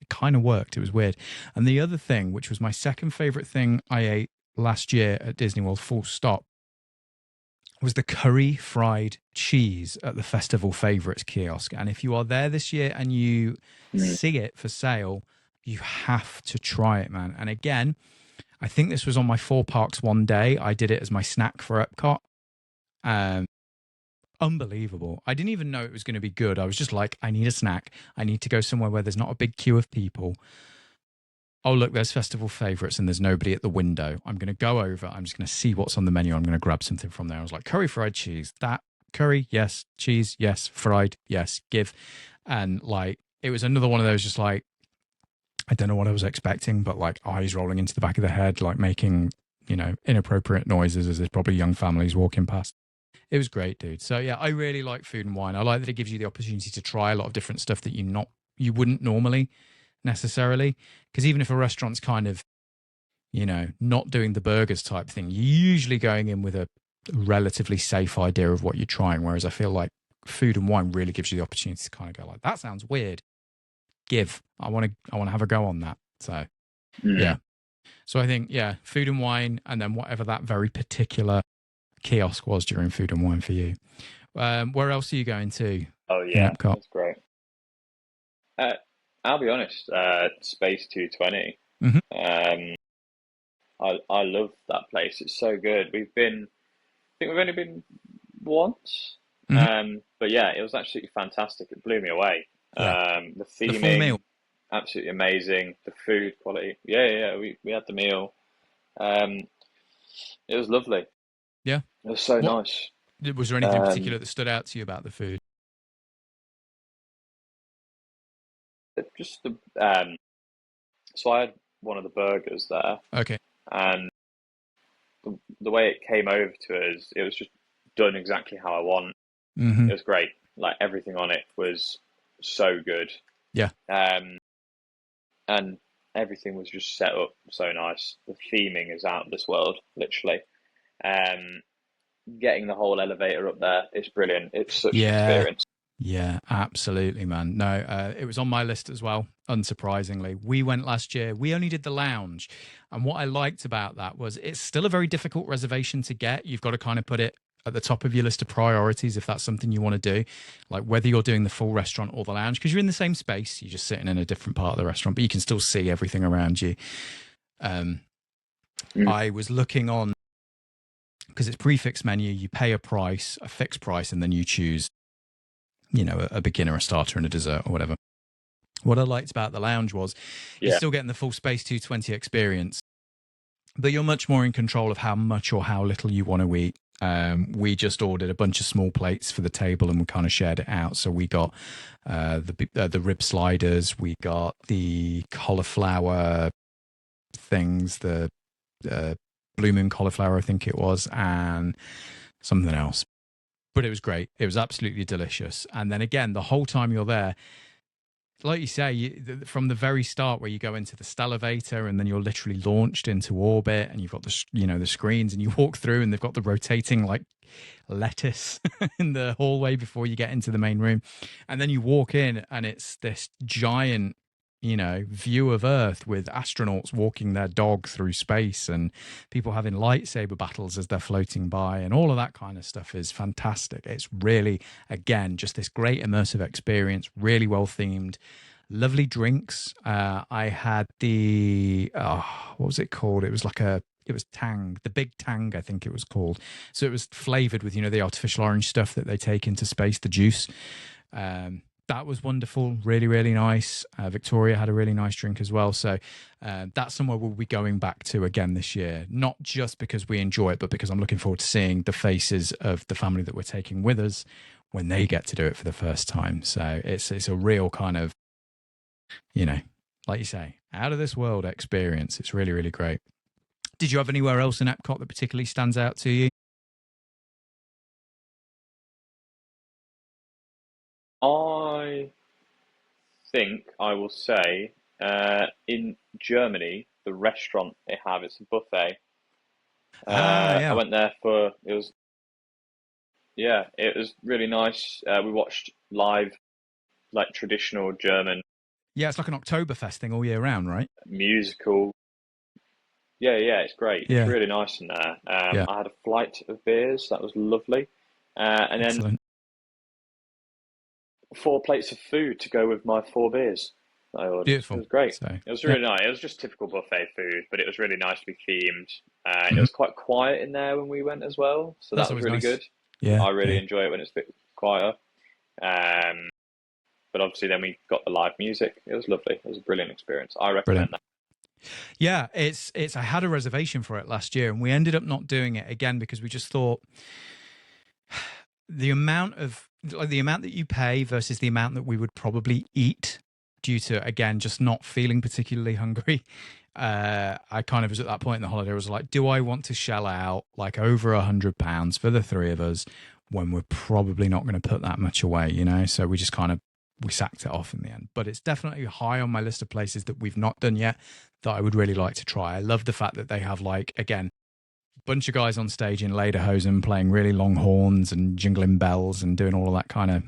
it kind of worked. It was weird. And the other thing, which was my second favorite thing I ate last year at Disney World, full stop, was the curry fried cheese at the Festival Favorites kiosk. And if you are there this year and you see it for sale, you have to try it, man. And again, I think this was on my 4 parks one day. I did it as my snack for Epcot. Unbelievable. I didn't even know it was going to be good. I was just like, I need a snack. I need to go somewhere where there's not a big queue of people. Oh, look, there's Festival Favorites and there's nobody at the window. I'm going to go over. I'm just going to see what's on the menu. I'm going to grab something from there. I was like, curry fried cheese. That curry, yes. Cheese, yes. Fried, yes. Give. And like, it was another one of those just like, I don't know what I was expecting, but like eyes rolling into the back of the head, like making, inappropriate noises as there's probably young families walking past. It was great, dude. So yeah, I really like Food and Wine. I like that it gives you the opportunity to try a lot of different stuff that you wouldn't normally necessarily, because even if a restaurant's kind of not doing the burgers type thing, you're usually going in with a relatively safe idea of what you're trying, whereas I feel like Food and Wine really gives you the opportunity to kind of go like, that sounds weird, I want to have a go on that. So yeah, so I think Food and Wine, and then whatever that very particular kiosk was during Food and Wine for you. Where else are you going to? Oh yeah, that's great. I'll be honest, Space 220. I love that place. It's so good. I think we've only been once. But yeah, it was absolutely fantastic. It blew me away. The theming, the full meal, absolutely amazing. The food quality, we had the meal. It was lovely. Yeah, it was so nice. Was there anything particular that stood out to you about the food? Just the so I had one of the burgers there. Okay. And the way it came over to us, it was just done exactly how I want. It was great. Like everything on it was so good. Yeah. And everything was just set up so nice. The theming is out of this world, literally. Getting the whole elevator up there is brilliant. It's such an experience. Yeah, absolutely, man. No, it was on my list as well, unsurprisingly. We went last year. We only did the lounge. And what I liked about that was it's still a very difficult reservation to get. You've got to kind of put it at the top of your list of priorities if that's something you want to do, like whether you're doing the full restaurant or the lounge, because you're in the same space. You're just sitting in a different part of the restaurant, but you can still see everything around you. I was looking on, because it's prefix menu, you pay a fixed price, and then you choose a beginner, a starter, and a dessert or whatever. What I liked about the lounge was you're still getting the full Space 220 experience, but you're much more in control of how much or how little you want to eat. We just ordered a bunch of small plates for the table and we kind of shared it out. So we got the rib sliders, we got the cauliflower things, the Blue Moon cauliflower, I think it was, and something else. But it was great. It was absolutely delicious. And then again, the whole time you're there, like you say, from the very start where you go into the Stellarator and then you're literally launched into orbit and you've got the screens and you walk through and they've got the rotating like lettuce in the hallway before you get into the main room. And then you walk in and it's this giant view of Earth with astronauts walking their dog through space and people having lightsaber battles as they're floating by, and all of that kind of stuff is fantastic. It's really, again, just this great immersive experience, really well themed, lovely drinks. I had what was it called? It was Tang, the Big Tang, I think it was called. So it was flavored with, the artificial orange stuff that they take into space, the juice. That was wonderful, really, really nice. Victoria had a really nice drink as well. So that's somewhere we'll be going back to again this year, not just because we enjoy it, but because I'm looking forward to seeing the faces of the family that we're taking with us when they get to do it for the first time. So it's a real kind of, like you say, out of this world experience. It's really, really great. Did you have anywhere else in Epcot that particularly stands out to you? I think I will say in Germany, the restaurant they have, it's a buffet. I Yeah. went there it was really nice. We watched live, like traditional German Yeah, it's like an Oktoberfest thing all year round, right? musical. Yeah, it's great. It's Yeah. really nice in there. Yeah. I had a flight of beers. That was lovely. And then Excellent. 4 plates of food to go with my 4 beers that I ordered. It Beautiful. was great. So, It was yeah. really nice. It was just typical buffet food, but it was really nicely themed. It Mhm. was quite quiet in there when we went as well, so That's that was always really nice. good. Yeah. I really Yeah. enjoy it when it's a bit quieter. Um, but obviously, then we got the live music. It was lovely. It was a brilliant experience. I recommend Brilliant. that. Yeah, it's I had a reservation for it last year and we ended up not doing it again because we just thought the amount that you pay versus the amount that we would probably eat due to, again, just not feeling particularly hungry. I kind of was at that point in the holiday. I was like, do I want to shell out like over £100 for the three of us when we're probably not going to put that much away, So we just we sacked it off in the end. But it's definitely high on my list of places that we've not done yet that I would really like to try. I love the fact that they have, like, again, bunch of guys on stage in lederhosen playing really long horns and jingling bells and doing all of that kind of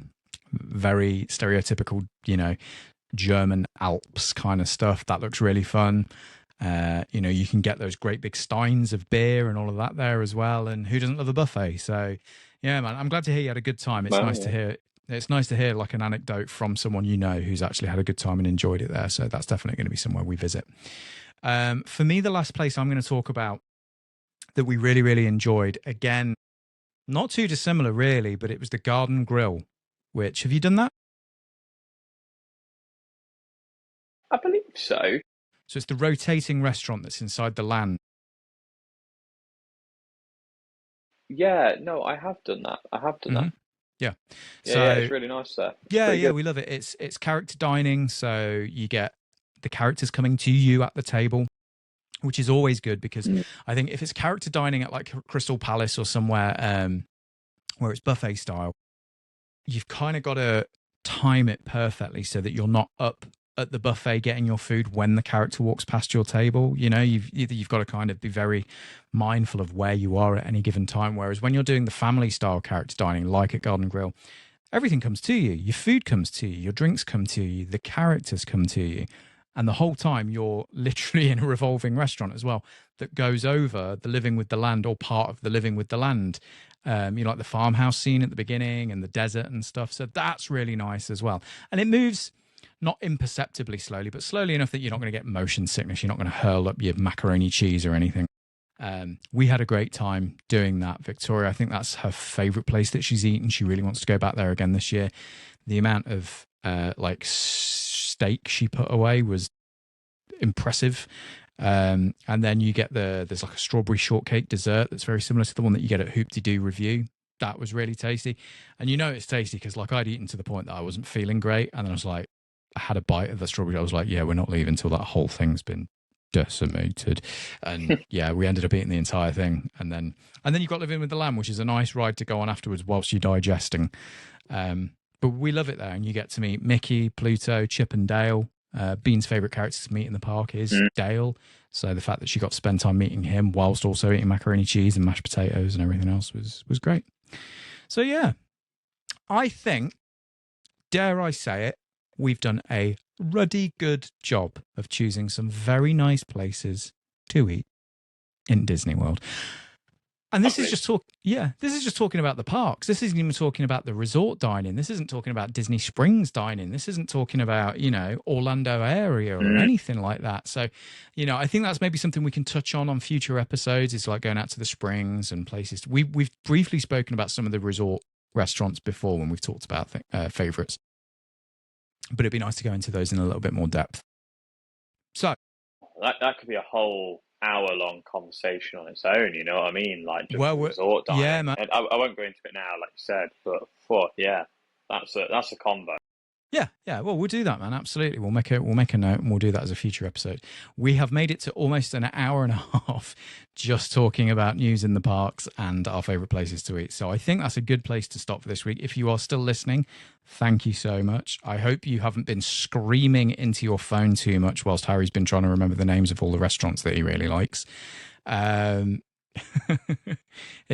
very stereotypical, German Alps kind of stuff. That looks really fun. You can get those great big steins of beer and all of that there as well. And who doesn't love a buffet? So, yeah, man, I'm glad to hear you had a good time. It's Well, nice to yeah. hear. It's nice to hear like an anecdote from someone who's actually had a good time and enjoyed it there. So that's definitely going to be somewhere we visit. For me, the last place I'm going to talk about that we really, really enjoyed, again, not too dissimilar really, but it was the Garden Grill, which, have you done that? I believe so. So it's the rotating restaurant that's inside the land. Yeah, no, I have done that. I have done Mm-hmm. that. Yeah. Yeah, it's So really nice there. It's yeah, pretty yeah, good. we love it. It's character dining, so you get the characters coming to you at the table, which is always good because Mm. I think if it's character dining at like Crystal Palace or somewhere where it's buffet style, you've kind of got to time it perfectly so that you're not up at the buffet getting your food when the character walks past your table. You've got to kind of be very mindful of where you are at any given time. Whereas when you're doing the family style character dining, like at Garden Grill, everything comes to you. Your food comes to you. Your drinks come to you. The characters come to you. And the whole time you're literally in a revolving restaurant as well that goes over the living with the land or part of the living with the land. Like the farmhouse scene at the beginning and the desert and stuff. So that's really nice as well. And it moves not imperceptibly slowly, but slowly enough that you're not going to get motion sickness. You're not going to hurl up your macaroni cheese or anything. We had a great time doing that. Victoria, I think that's her favorite place that she's eaten. She really wants to go back there again this year. The amount of steak she put away was impressive. And then you get there's like a strawberry shortcake dessert that's very similar to the one that you get at Hoop-de-Doo Review. That was really tasty. And it's tasty because like I'd eaten to the point that I wasn't feeling great. And then I was like, I had a bite of the strawberry. I was like, yeah, we're not leaving until that whole thing's been decimated. And yeah, we ended up eating the entire thing. And then you've got Living with the Lamb, which is a nice ride to go on afterwards whilst you're digesting. But we love it there. And you get to meet Mickey, Pluto, Chip and Dale. Bean's favourite character to meet in the park is Dale. So the fact that she got to spend time meeting him whilst also eating macaroni cheese and mashed potatoes and everything else was great. So yeah, I think, dare I say it, we've done a ruddy good job of choosing some very nice places to eat in Disney World. And this is just this is just talking about the parks. This isn't even talking about the resort dining. This isn't talking about Disney Springs dining. This isn't talking about, Orlando area or anything like that. So, I think that's maybe something we can touch on future episodes. It's like going out to the Springs and places. We've briefly spoken about some of the resort restaurants before when we've talked about favorites. But it'd be nice to go into those in a little bit more depth. So that could be a whole hour-long conversation on its own. You know what I mean? Like just resort dining. Yeah, man. And I won't go into it now, like you said, but that's a combo. Yeah. Well, we'll do that, man. Absolutely. We'll make a note and we'll do that as a future episode. We have made it to almost an hour and a half just talking about news in the parks and our favorite places to eat. So I think that's a good place to stop for this week. If you are still listening, thank you so much. I hope you haven't been screaming into your phone too much whilst Harry's been trying to remember the names of all the restaurants that he really likes. If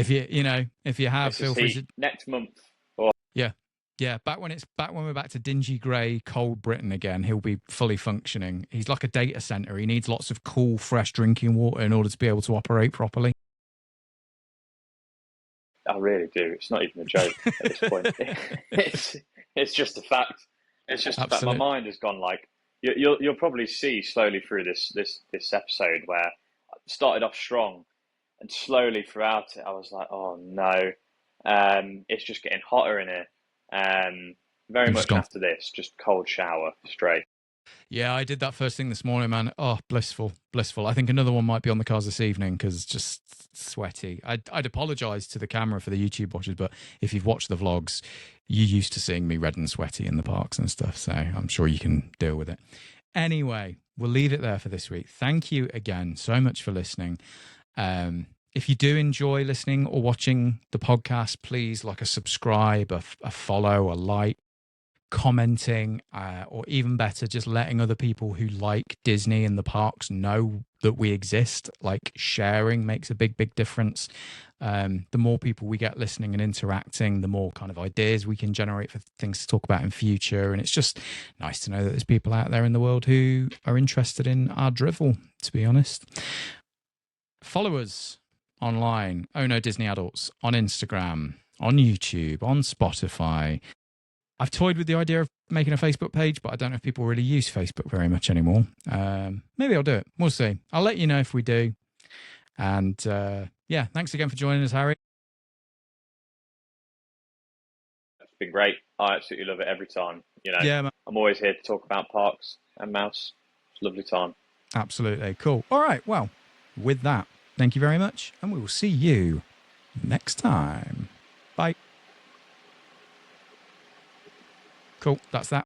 you have, feel free to next month. Yeah, back when we're back to dingy grey, cold Britain again, he'll be fully functioning. He's like a data center. He needs lots of cool, fresh drinking water in order to be able to operate properly. I really do. It's not even a joke at this point. It's just a fact. It's just a fact. My mind has gone like you'll probably see slowly through this episode where I started off strong and slowly throughout it I was like, oh no, it's just getting hotter in here. Very much after this, just cold shower straight. Yeah, I did that first thing this morning, man. Oh, blissful. I think another one might be on the cards this evening because just sweaty. I'd apologise to the camera for the YouTube watchers, but if you've watched the vlogs, you're used to seeing me red and sweaty in the parks and stuff, so I'm sure you can deal with it. Anyway, we'll leave it there for this week. Thank you again so much for listening. If you do enjoy listening or watching the podcast, please like a subscribe, a follow, a like, commenting, or even better, just letting other people who like Disney and the parks know that we exist. Like sharing makes a big, big difference. The more people we get listening and interacting, the more kind of ideas we can generate for things to talk about in future. And it's just nice to know that there's people out there in the world who are interested in our drivel, to be honest. Follow us online, Oh No Disney Adults, on Instagram, on YouTube, on Spotify. I've toyed with the idea of making a Facebook page, but I don't know if people really use Facebook very much anymore. Maybe I'll do it. We'll see. I'll let you know if we do. And thanks again for joining us, Harry. It's been great. I absolutely love it every time. Man. I'm always here to talk about parks and mouse. It's a lovely time. Absolutely. Cool. All right. Well, with that, thank you very much, and we will see you next time. Bye. Cool, that's that.